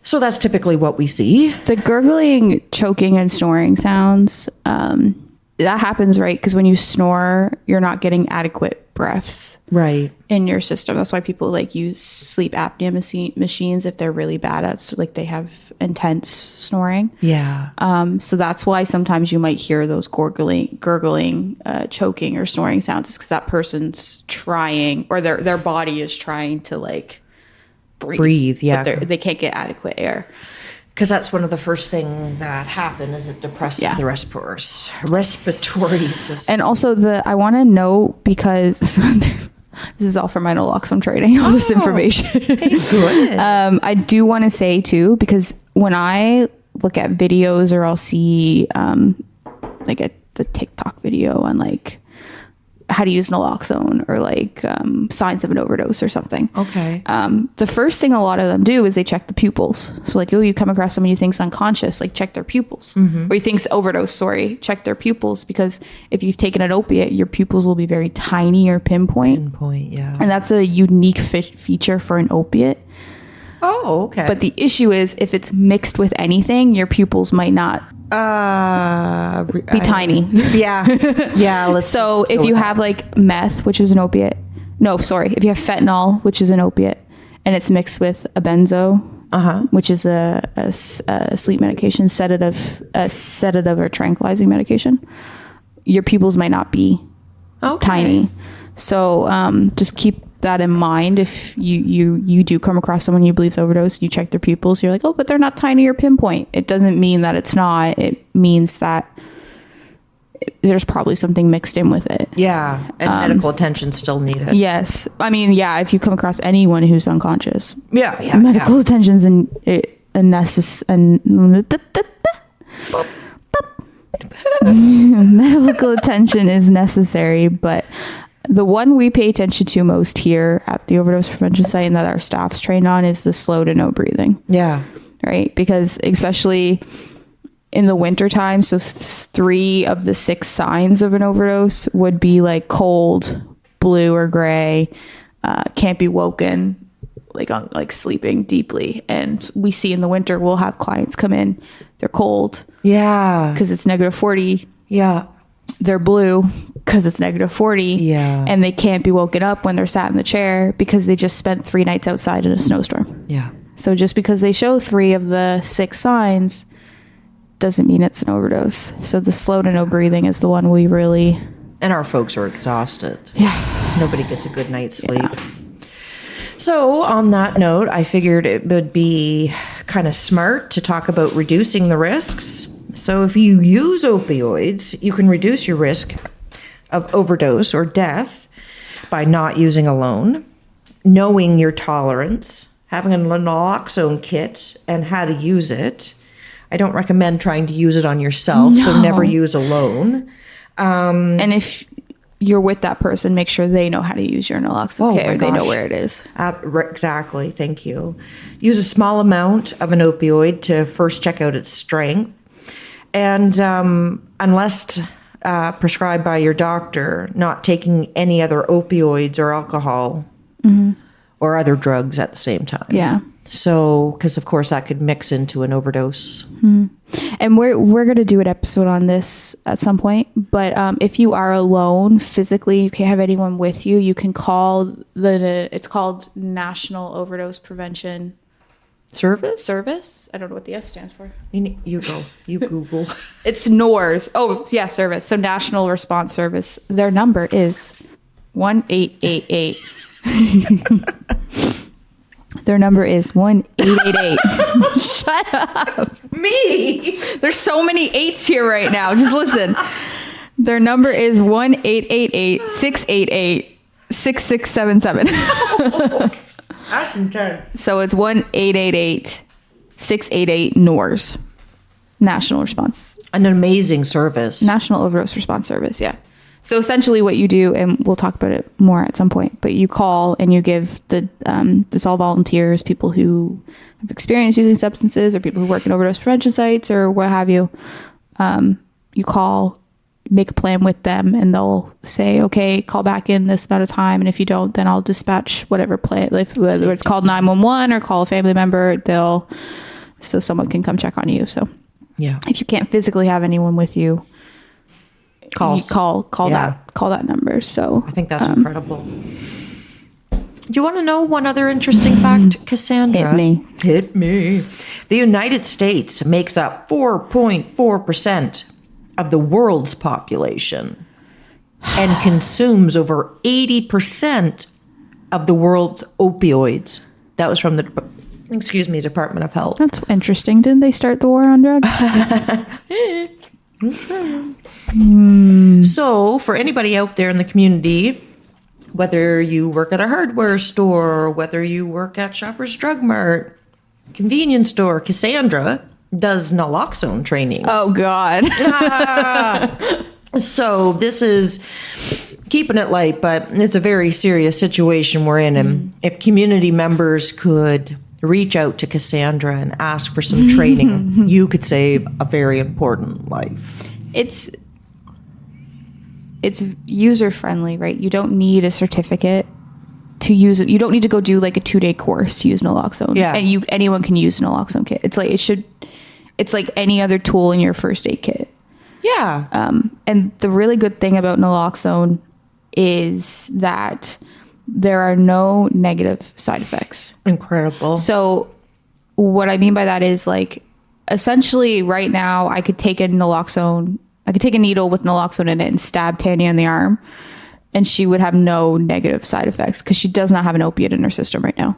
So that's typically what we see. The gurgling, choking, and snoring sounds, that happens, right? Because when you snore, you're not getting adequate breaths in your system. That's why people like use sleep apnea machines if they're really bad at, so like they have intense snoring. Yeah. So that's why sometimes you might hear those gurgling, choking, or snoring sounds, is because that person's trying, or their body is trying to like breathe. Yeah. But they can't get adequate air. Because that's one of the first things that happen is it depresses the respiratory system. And also I want to know, because this is all from my naloxone training, all this information. Hey, good. I do want to say too, because when I look at videos, or I'll see like the TikTok video on like how to use naloxone, or like signs of an overdose or something. Okay. The first thing a lot of them do is they check the pupils. So like, you come across someone you think's unconscious, like check their pupils. Or you think's overdose, check their pupils, because if you've taken an opiate, your pupils will be very tiny or pinpoint. Yeah. And that's a unique feature for an opiate. Oh, okay. But the issue is, if it's mixed with anything, your pupils might not be tiny. Yeah. So if you have like meth, which is an opiate, if you have fentanyl, which is an opiate, and it's mixed with a benzo, which is a sleep medication, sedative or tranquilizing medication, your pupils might not be tiny. So just keep that in mind. If you do come across someone you believe's overdosed, you check their pupils, you're like, oh, but they're not tiny or pinpoint. It doesn't mean that it's not. It means that there's probably something mixed in with it. Yeah. And medical attention still needed. Yes. I mean, yeah, if you come across anyone who's unconscious, medical attention's medical attention is necessary. But the one we pay attention to most here at the Overdose Prevention Site, and that our staff's trained on, is the slow to no breathing. Yeah. Right? Because especially in the winter time, so 3 of the 6 signs of an overdose would be like cold, blue or gray, can't be woken, like sleeping deeply. And we see in the winter, we'll have clients come in, they're cold. Yeah. Because it's -40. Yeah. They're blue because it's -40. Yeah. And they can't be woken up when they're sat in the chair because they just spent 3 nights outside in a snowstorm. Yeah. So just because they show 3 of the 6 signs doesn't mean it's an overdose. So the slow to no breathing is the one we really... And our folks are exhausted. Yeah. Nobody gets a good night's sleep. Yeah. So on that note, I figured it would be kind of smart to talk about reducing the risks. So if you use opioids, you can reduce your risk of overdose or death by not using alone, knowing your tolerance, having a naloxone kit and how to use it. I don't recommend trying to use it on yourself, so never use alone. And if you're with that person, make sure they know how to use your naloxone kit, or they know where it is. Exactly. Thank you. Use a small amount of an opioid to first check out its strength. And unless prescribed by your doctor, not taking any other opioids or alcohol or other drugs at the same time. Yeah. So, because of course that could mix into an overdose. And we're going to do an episode on this at some point. But if you are alone physically, you can't have anyone with you, you can call it's called National Overdose Prevention Service. I don't know what the S stands for. You Google. It's NORS. Oh, yeah, service. So National Response Service. Their number is 1888. Their number is 1888. Shut up. Me. There's so many 8s here right now. Just listen. Their number is 1-888-688-6677. That's intense. So it's 1-888-688-NORS. National Response. An amazing service. National Overdose Response Service, yeah. So essentially what you do, and we'll talk about it more at some point, but you call and you give it's all volunteers, people who have experience using substances or people who work in overdose prevention sites or what have you. You call make a plan with them, and they'll say, okay, call back in this amount of time, and if you don't, then I'll dispatch whatever plan, whether it's called 911 or call a family member, so someone can come check on you. So Yeah. if you can't physically have anyone with you, call that number. So I think that's incredible. Do you want to know one other interesting fact, Cassandra? Hit me. The United States makes up 4.4% of the world's population and consumes over 80% of the world's opioids. That was from the Department of Health. That's interesting. Didn't they start the war on drugs? So for anybody out there in the community, whether you work at a hardware store, whether you work at Shoppers Drug Mart, convenience store, Cassandra does naloxone training. Oh, God. So this is keeping it light, but it's a very serious situation we're in. And if community members could reach out to Cassandra and ask for some training, you could save a very important life. It's user friendly, right? You don't need a certificate to use it. You don't need to go do like a 2-day course to use naloxone. Yeah. And anyone can use a naloxone kit. It's like any other tool in your first aid kit. Yeah. And the really good thing about naloxone is that there are no negative side effects. Incredible. So what I mean by that is, like, essentially right now I could take a needle with naloxone in it and stab Tanya in the arm, and she would have no negative side effects because she does not have an opiate in her system right now.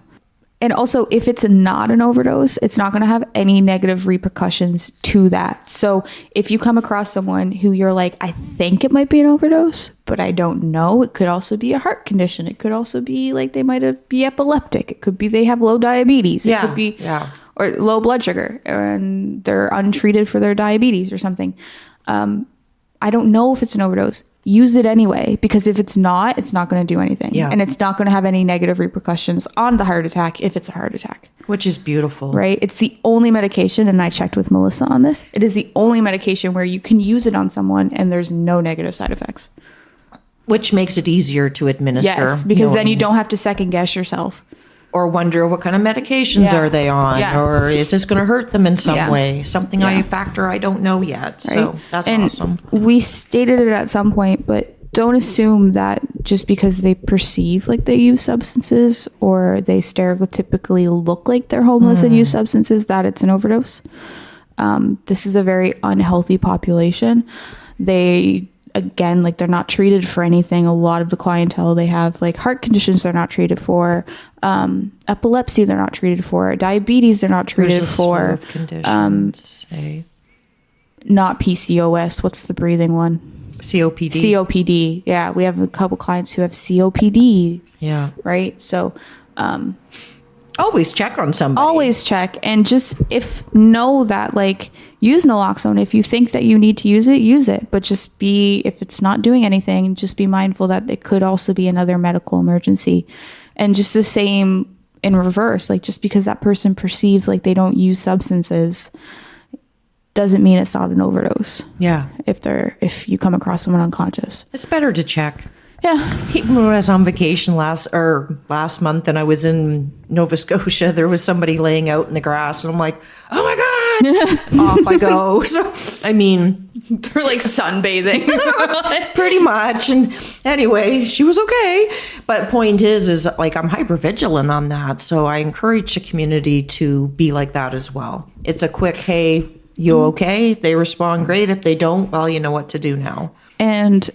And also, if it's not an overdose, it's not going to have any negative repercussions to that. So if you come across someone who you're like, I think it might be an overdose, but I don't know. It could also be a heart condition. It could also be like they might be epileptic. It could be they have low diabetes. It could be or low blood sugar, and they're untreated for their diabetes or something. I don't know if it's an overdose. Use it anyway, because if it's not going to do anything. Yeah. And it's not going to have any negative repercussions on the heart attack if it's a heart attack. Which is beautiful. Right? It's the only medication, and I checked with Melissa on this, it is the only medication where you can use it on someone and there's no negative side effects. Which makes it easier to administer. Yes, because then you don't have to second guess yourself. Or wonder what kind of medications are they on, or is this going to hurt them in some way? Something I don't know yet. Right? So that's awesome. We stated it at some point, but don't assume that just because they perceive like they use substances or they stereotypically look like they're homeless and use substances that it's an overdose. This is a very unhealthy population. Again, like, they're not treated for anything. A lot of the clientele, they have like heart conditions they're not treated for, epilepsy they're not treated for, diabetes they're not treated for, not PCOS. What's the breathing one? COPD. Yeah, we have a couple clients who have COPD. Yeah. Right. So, always check on somebody. Always check, and just know that, like, use naloxone. If you think that you need to use it, but just if it's not doing anything, just be mindful that it could also be another medical emergency. And just the same in reverse, like, just because that person perceives like they don't use substances doesn't mean it's not an overdose. Yeah. If you come across someone unconscious, it's better to check. Yeah. Even when I was on vacation last month and I was in Nova Scotia, there was somebody laying out in the grass, and I'm like, oh my God, off I go. So, I mean, they're like sunbathing. Pretty much. And anyway, she was okay. But point is like, I'm hyper vigilant on that. So I encourage the community to be like that as well. It's a quick, hey, you okay? If they respond, great. If they don't, well, you know what to do now. And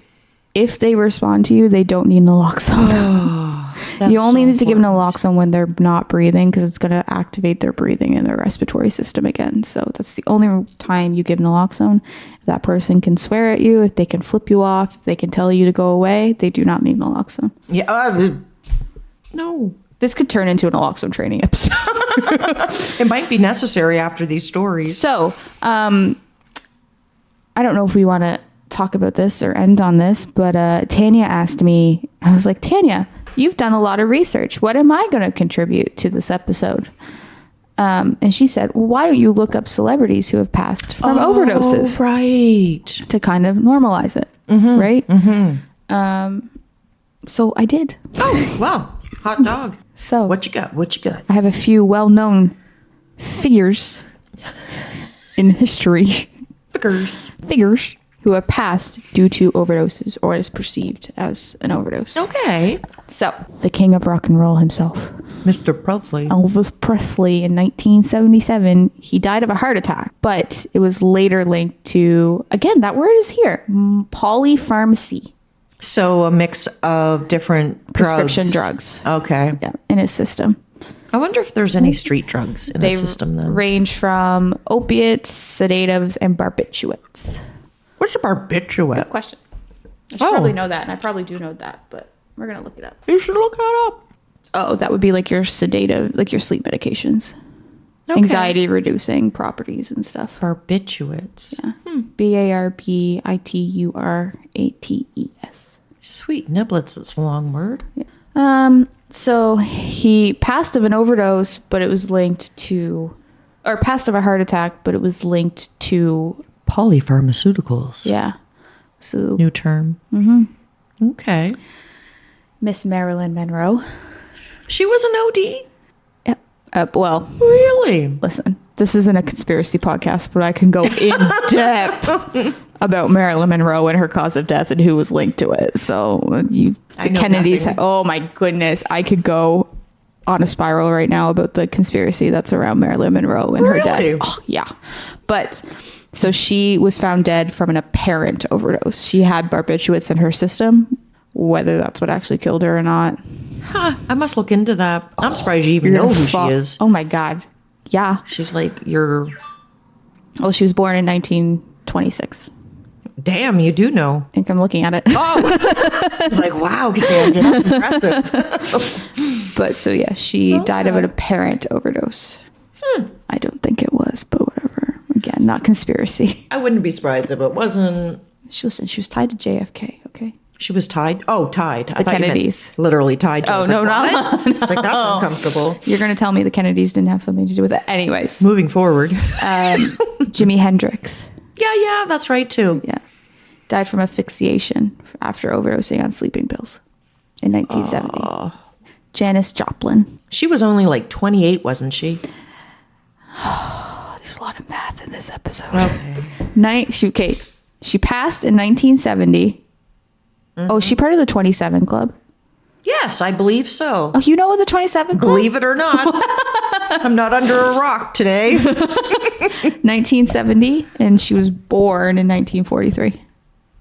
if they respond to you, they don't need naloxone. You only need to give naloxone when they're not breathing, because it's going to activate their breathing and their respiratory system again. So that's the only time you give naloxone. If that person can swear at you, if they can flip you off, if they can tell you to go away, they do not need naloxone. Yeah. No. This could turn into a naloxone training episode. It might be necessary after these stories. So, I don't know if we want to talk about this or end on this, but Tanya asked me, I was like, Tanya, you've done a lot of research. What am I going to contribute to this episode? And she said, well, why don't you look up celebrities who have passed from overdoses? Right. To kind of normalize it. Right? So I did. Oh, wow. Hot dog. So What you got? I have a few well-known figures in history. Figures who have passed due to overdoses or is perceived as an overdose. Okay. So, the king of rock and roll himself, Mr. Presley. Elvis Presley, in 1977, he died of a heart attack, but it was later linked to, again, that word is here, polypharmacy. So a mix of different Prescription drugs. Okay. Yeah, in his system. I wonder if there's any street drugs in the system then. Range from opiates, sedatives, and barbiturates. What's a barbiturate? Good question. I should probably know that, and I probably do know that, but we're going to look it up. You should look that up. Oh, that would be like your sedative, like your sleep medications. Okay. Anxiety reducing properties and stuff. Barbiturates. Yeah. Barbiturates. Sweet niblets, it's a long word. So he passed of an overdose, but it was linked to, or passed of a heart attack, but it was linked to Polypharmaceuticals. Yeah. So New term. Okay. Miss Marilyn Monroe. She was an OD? Yep. Well, Really? listen, this isn't a conspiracy podcast, but I can go in depth about Marilyn Monroe and her cause of death and who was linked to it. So the Kennedys, oh my goodness, I could go on a spiral right now about the conspiracy that's around Marilyn Monroe and her death. Oh, yeah. But so she was found dead from an apparent overdose. She had barbiturates in her system, whether that's what actually killed her or not. Huh. I must look into that. I'm surprised you even know who she is. Oh my God. Yeah. She's like your... Well, she was born in 1926. Damn, you do know. I think I'm looking at it. Oh! I was like, wow, Cassandra, that's impressive. But so yeah, she died of an apparent overdose. I don't think it was, but whatever. Again, not conspiracy. I wouldn't be surprised if it wasn't. She was tied to JFK. Okay. She was tied. Oh, tied. The Kennedys. Literally tied. To No. It's like, that's uncomfortable. You're going to tell me the Kennedys didn't have something to do with it. Anyways. Moving forward. Jimi Hendrix. Yeah, that's right too. Yeah. Died from asphyxiation after overdosing on sleeping pills in 1970. Janis Joplin. She was only like 28, wasn't she? There's a lot of math in this episode. Okay. She passed in 1970. Oh, is she part of the 27 Club? Yes, I believe so. Oh, you know the 27 Club? Believe it or not. I'm not under a rock today. 1970, and she was born in 1943.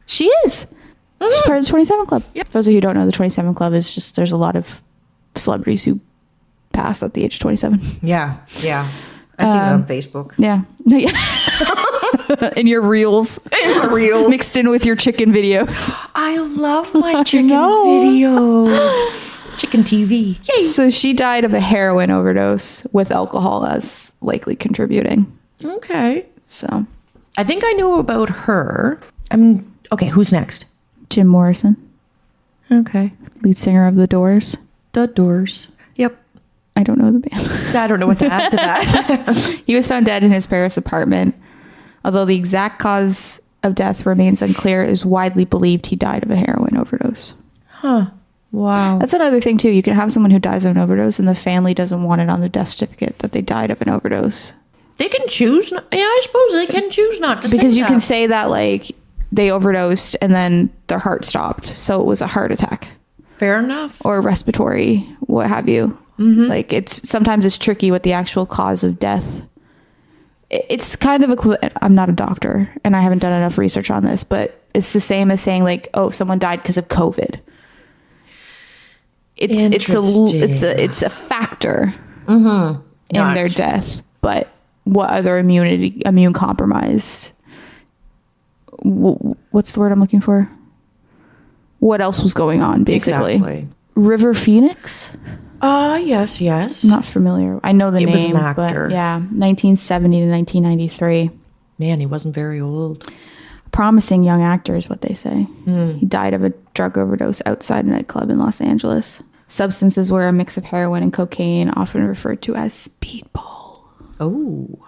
She is. She's part of the 27 Club. Yep. For those of you who don't know, the 27 Club is just, there's a lot of celebrities who pass at the age of 27. Yeah. I see that on Facebook. Yeah. In your reels. Mixed in with your chicken videos. I love my chicken videos. Chicken TV. Yay. So she died of a heroin overdose with alcohol as likely contributing. Okay. So I think I knew about her. Okay, who's next? Jim Morrison. Okay. Lead singer of The Doors. The Doors. Yep. I don't know the band. I don't know what to add to that. He was found dead in his Paris apartment. Although the exact cause of death remains unclear, it is widely believed he died of a heroin overdose. Huh. Wow. That's another thing, too. You can have someone who dies of an overdose and the family doesn't want it on the death certificate that they died of an overdose. They can choose. I suppose they can choose not to. Because you can say that, like, they overdosed and then their heart stopped. So it was a heart attack. Fair enough. Or respiratory, what have you. Like, sometimes it's tricky with the actual cause of death. It's kind of I'm not a doctor and I haven't done enough research on this, but it's the same as saying, like, oh, someone died because of COVID. It's a factor in their death, but what other immune compromise? What's the word I'm looking for? What else was going on, basically? Exactly. River Phoenix? Yes. I'm not familiar. I know the name. He was an actor. But yeah, 1970 to 1993. Man, he wasn't very old. Promising young actor is what they say. He died of a drug overdose outside a nightclub in Los Angeles. Substances were a mix of heroin and cocaine, often referred to as speedball. Oh.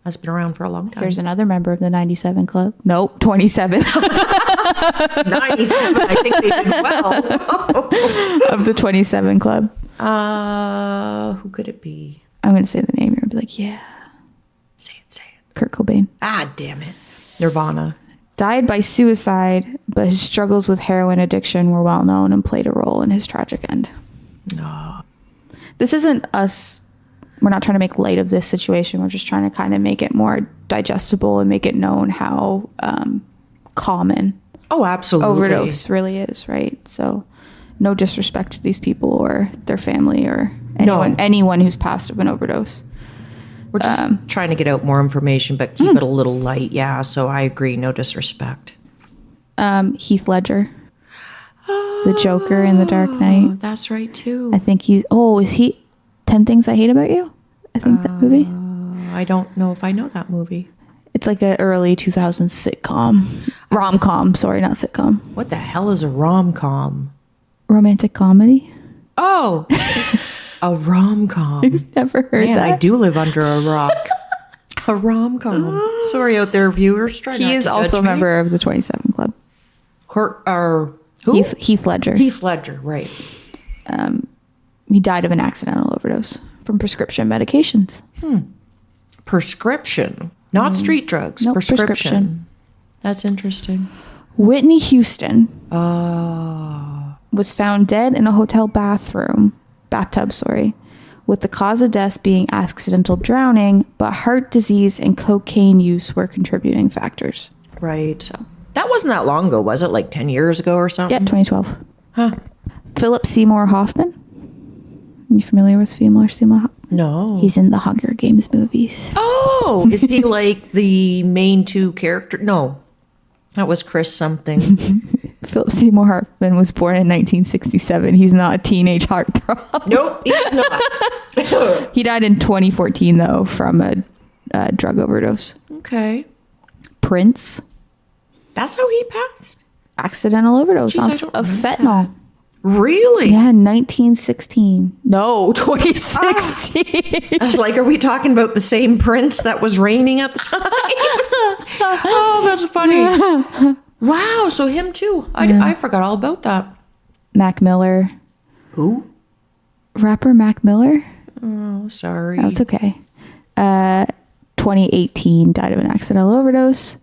That's been around for a long time. Here's another member of the 97 Club. Nope, 27. 97. I think they did well. Of the 27 Club. Who could it be? I'm going to say the name. You're going to be like, yeah. Say it. Kurt Cobain. Ah, damn it. Nirvana. Died by suicide, but his struggles with heroin addiction were well known and played a role in his tragic end. No. This isn't us. We're not trying to make light of this situation. We're just trying to kind of make it more digestible and make it known how common Oh, absolutely. overdose really is, right? So no disrespect to these people or their family or anyone who's passed of an overdose. We're just trying to get out more information, but keep it a little light. Yeah, so I agree. No disrespect. Heath Ledger, the Joker in The Dark Knight. That's right, too. I think is he 10 Things I Hate About You? I think that movie. I don't know if I know that movie. It's like an early 2000s sitcom. Rom-com, sorry, not sitcom. What the hell is a rom-com? Romantic comedy. Oh, a rom-com. Never heard Man, that. I do live under a rock. A rom-com. Sorry out there, viewers. Try He not is to also a judge me. member of the 27 Club. Who? Heath Ledger. Heath Ledger, right. He died of an accidental overdose from prescription medications. Prescription, not street drugs. Nope, prescription. prescription. That's interesting. Whitney Houston Oh. was found dead in a hotel bathtub, with the cause of death being accidental drowning, but heart disease and cocaine use were contributing factors. Right. So that wasn't that long ago, was it? Like 10 years ago or something? Yeah, 2012. Huh. Philip Seymour Hoffman. You familiar with Philip Seymour Hoffman? No. He's in the Hunger Games movies. Oh, is he like the main two character? No, that was Chris something. Philip Seymour Hoffman was born in 1967. He's not a teenage heartthrob. Nope, he's not. He died in 2014, though, from a drug overdose. Okay. Prince. That's how he passed? Accidental overdose Jeez, I of don't remember fentanyl. that. Really? Yeah, 1916. No, 2016. I was like, are we talking about the same Prince that was reigning at the time? Oh, that's funny. Wow, so him too. I forgot all about that. Mac Miller. Who? Rapper Mac Miller. Oh, sorry. Oh, it's okay. 2018, died of an accidental overdose.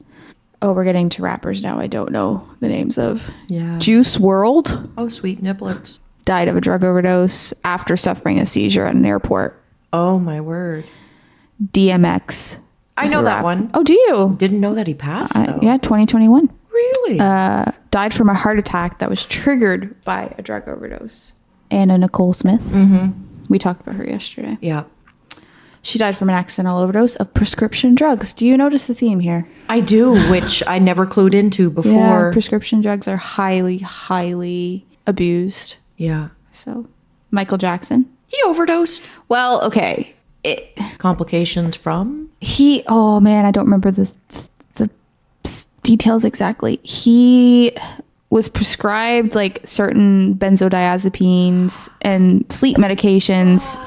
Oh, we're getting to rappers now. I don't know the names of. Yeah. Juice WRLD Oh, sweet niblets. died of a drug overdose after suffering a seizure at an airport. Oh, my word. DMX. I is know a that one. Oh, do you? Didn't know that he passed, though. Yeah, 2021. Really? Died from a heart attack that was triggered by a drug overdose. Anna Nicole Smith. Mm-hmm. We talked about her yesterday. Yeah. She died from an accidental overdose of prescription drugs. Do you notice the theme here? I do, which I never clued into before. Yeah, prescription drugs are highly, highly abused. Yeah. So, Michael Jackson. He overdosed. Well, okay. Complications from? Oh man, I don't remember the details exactly. He was prescribed like certain benzodiazepines and sleep medications,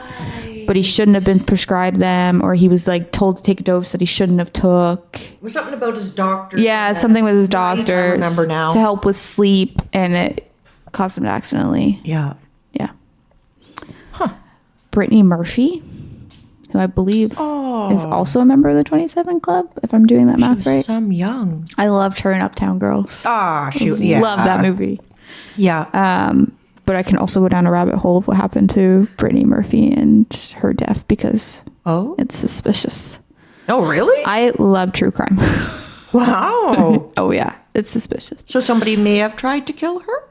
but he shouldn't have been prescribed them, or he was like told to take a dose that he shouldn't have took. It was something about his doctor. Yeah, something with his doctor. I remember now. To help with sleep, and it caused him to accidentally. Yeah. Yeah. Huh. Brittany Murphy, who I believe is also a member of the 27 Club, if I'm doing that She math was right. some young. I loved her in Uptown Girls. Ah, shoot. Yeah. Love that movie. Yeah. But I can also go down a rabbit hole of what happened to Brittany Murphy and her death because it's suspicious. Oh, really? I love true crime. Wow. Oh, yeah. It's suspicious. So somebody may have tried to kill her?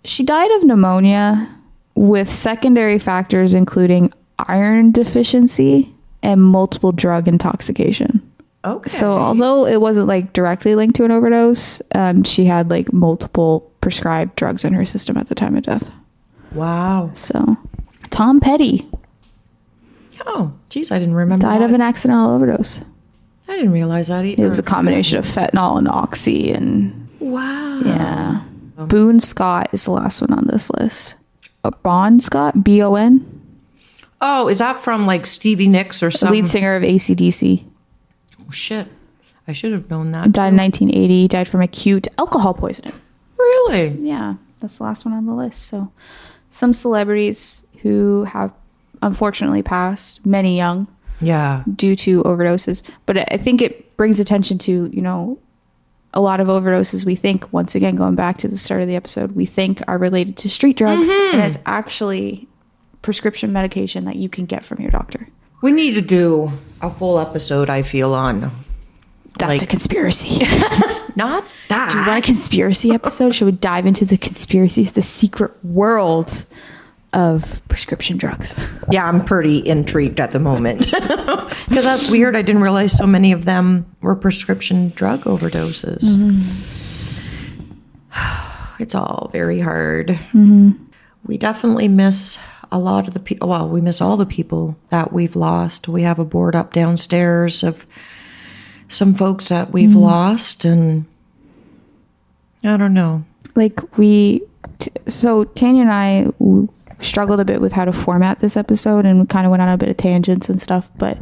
She died of pneumonia with secondary factors including iron deficiency and multiple drug intoxication. Okay. So although it wasn't like directly linked to an overdose, she had like multiple prescribed drugs in her system at the time of death. Wow. So Tom Petty Oh, geez, I didn't remember died that. of an accidental overdose. I didn't realize that either. It was a combination of fentanyl and oxy and Wow. yeah. Boone Scott is the last one on this list. Bon Scott, B-O-N. Oh, is that from like Stevie Nicks or The something? lead singer of AC/DC. Oh, shit. I should have known that. Died in 1980. Died from acute alcohol poisoning. Really? Yeah, that's the last one on the list. So some celebrities who have unfortunately passed, many young, Yeah. due to overdoses. But I think it brings attention to, you know, a lot of overdoses we think, once again, going back to the start of the episode, we think are related to street drugs, and it's actually prescription medication that you can get from your doctor. We need to do a full episode, I feel, on... That's a conspiracy. Not that. Do you want a conspiracy episode? Should we dive into the conspiracies, the secret world of prescription drugs? Yeah, I'm pretty intrigued at the moment. Because that's weird. I didn't realize so many of them were prescription drug overdoses. It's all very hard. We definitely miss a lot of the people. Well, we miss all the people that we've lost. We have a board up downstairs of some folks that we've lost, and I don't know. Like so Tanya and I struggled a bit with how to format this episode, and we kind of went on a bit of tangents and stuff, but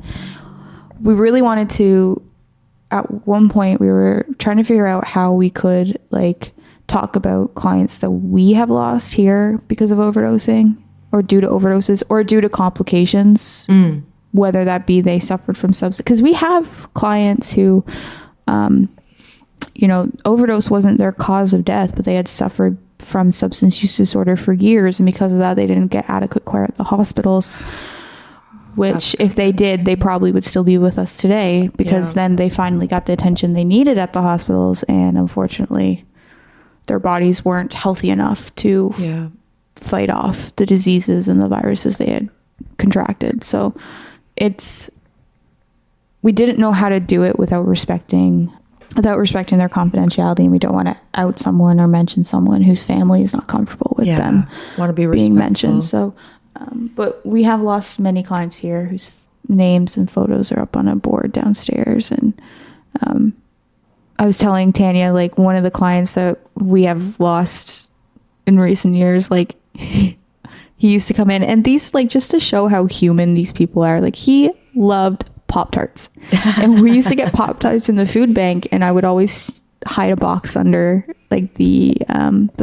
we really wanted to, at one point we were trying to figure out how we could like talk about clients that we have lost here because of overdosing, or due to overdoses, or due to complications, whether that be they suffered from substance. Because we have clients who, you know, overdose wasn't their cause of death, but they had suffered from substance use disorder for years, and because of that they didn't get adequate care at the hospitals, which if they did, they probably would still be with us today, because then they finally got the attention they needed at the hospitals, and unfortunately their bodies weren't healthy enough to fight off the diseases and the viruses they had contracted. So we didn't know how to do it without respecting their confidentiality, and we don't want to out someone or mention someone whose family is not comfortable with them want to be being mentioned. So but we have lost many clients here whose names and photos are up on a board downstairs. And I was telling Tanya, like, one of the clients that we have lost in recent years, like he used to come in, and these, like, just to show how human these people are, like, he loved Pop-Tarts. And we used to get Pop-Tarts in the food bank, and I would always hide a box under, like, the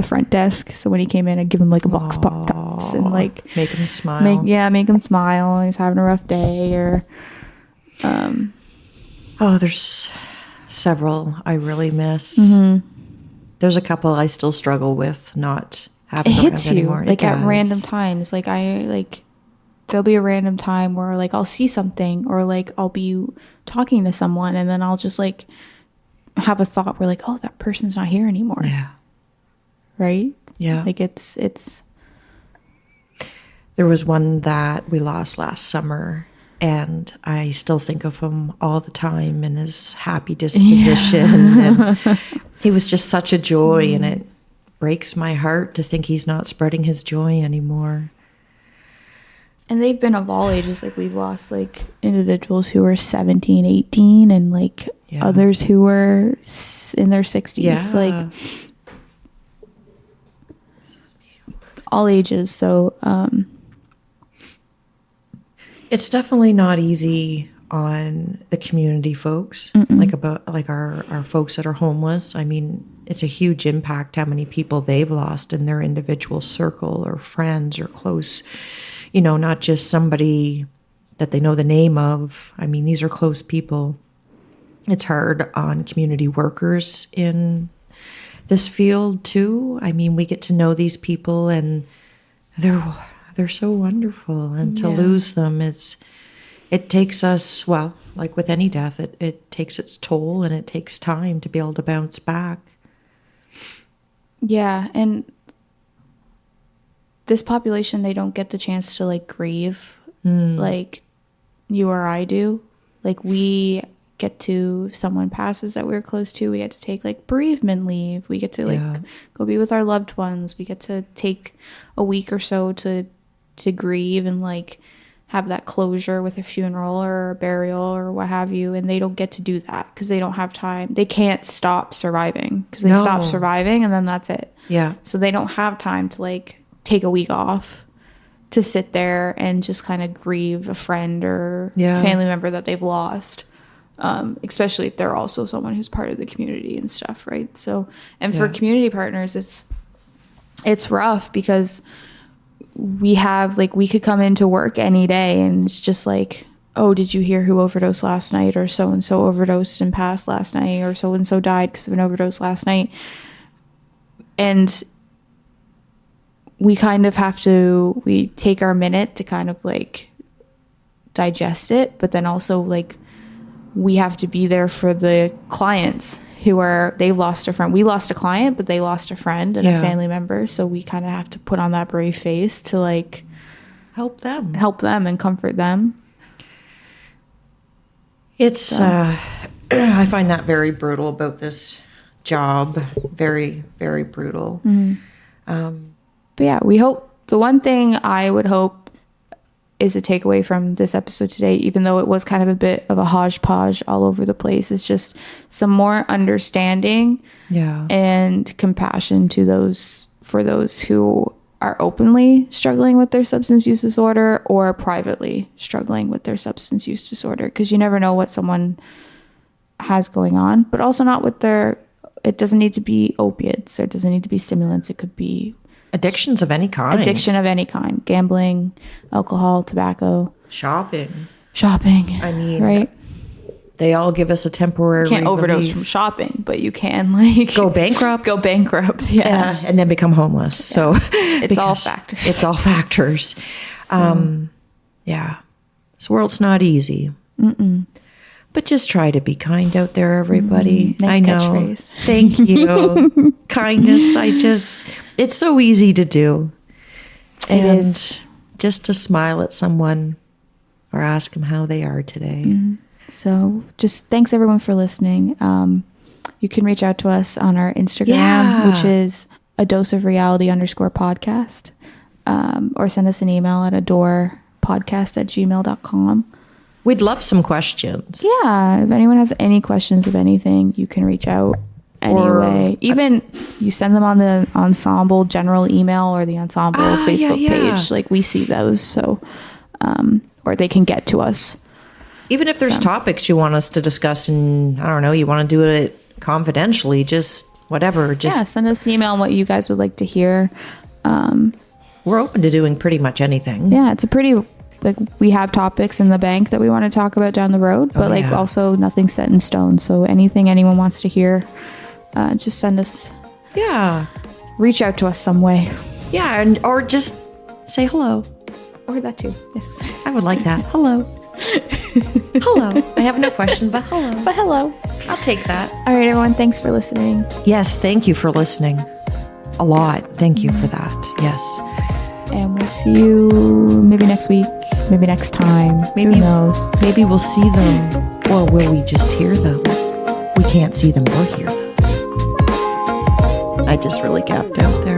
front desk. So when he came in, I'd give him, like, a box of Pop-Tarts and, like, make him smile. Make him smile when he's having a rough day, or there's several I really miss. There's a couple I still struggle with not having it hits you anymore. like at random times. Like there'll be a random time where, like, I'll see something, or like I'll be talking to someone, and then I'll just like have a thought where, like, oh, that person's not here anymore. Yeah. Right? Yeah. Like it's there was one that we lost last summer, and I still think of him all the time and his happy disposition. And he was just such a joy, and it breaks my heart to think he's not spreading his joy anymore. And they've been of all ages. Like, we've lost, like, individuals who were 17, 18, and, like, others who were in their 60s. Like, all ages. So, it's definitely not easy on the community folks, like our folks that are homeless. I mean, it's a huge impact how many people they've lost in their individual circle or friends or close, you know, not just somebody that they know the name of. I mean, these are close people. It's hard on community workers in this field too. I mean, we get to know these people, and they're so wonderful, and to lose them, it takes us, well, like with any death, it takes its toll, and it takes time to be able to bounce back. Yeah, and this population, they don't get the chance to, like, grieve like you or I do. Like, we get to, if someone passes that we're close to, we get to take, like, bereavement leave. We get to, like, go be with our loved ones. We get to take a week or so to grieve and, like, have that closure with a funeral or a burial or what have you. And they don't get to do that because they don't have time. They can't stop surviving, because they stop surviving and then that's it. Yeah. So they don't have time to, like, take a week off to sit there and just kind of grieve a friend or family member that they've lost. Especially if they're also someone who's part of the community and stuff, right? So, and for community partners, it's rough because we have, like, we could come into work any day and it's just like, oh, did you hear who overdosed last night? Or so-and-so overdosed and passed last night, or so-and-so died because of an overdose last night. And we kind of have to, we take our minute to kind of like digest it, but then also like we have to be there for the clients who they've lost a friend. We lost a client, but they lost a friend and a family member. So we kind of have to put on that brave face to like help them and comfort them. It's, I find that very brutal about this job. Very, very brutal. But yeah, we hope, the one thing I would hope is a takeaway from this episode today, even though it was kind of a bit of a hodgepodge all over the place, is just some more understanding and compassion for those who are openly struggling with their substance use disorder or privately struggling with their substance use disorder, because you never know what someone has going on, but also not with it doesn't need to be opiates, or it doesn't need to be stimulants. It could be addictions of any kind. Addiction of any kind. Gambling, alcohol, tobacco. Shopping. I mean, right? They all give us a temporary You can't overdose from shopping, but you can like go bankrupt. Yeah. And then become homeless. So it's all factors. It's all factors. So. This world's not easy. But just try to be kind out there, everybody. Nice I know. Catchphrase. Thank you. Kindness. It's so easy to do. And it is. Just to smile at someone or ask them how they are today. So just thanks everyone for listening. You can reach out to us on our Instagram, which is adoseofreality_podcast, or send us an email at adorepodcast@gmail.com. We'd love some questions. Yeah. If anyone has any questions of anything, you can reach out anyway. Even you send them on the Ensemble general email or the Ensemble Facebook page. Like, we see those. So, or they can get to us. Even if there's topics you want us to discuss and, I don't know, you want to do it confidentially, just whatever. Just send us an email on what you guys would like to hear. We're open to doing pretty much anything. Yeah, it's a pretty... Like, we have topics in the bank that we want to talk about down the road, but also nothing's set in stone. So anything anyone wants to hear, just send us. Yeah. Reach out to us some way. Yeah, or just say hello. Or that too. Yes. I would like that. Hello. Hello. I have no question, but hello. But hello. I'll take that. All right, everyone. Thanks for listening. Yes, thank you for listening. A lot. Thank you for that. Yes. And we'll see you maybe next week, maybe next time. Maybe, who knows? Maybe we'll see them, or will we just hear them? We can't see them or hear them. I just really gapped out there.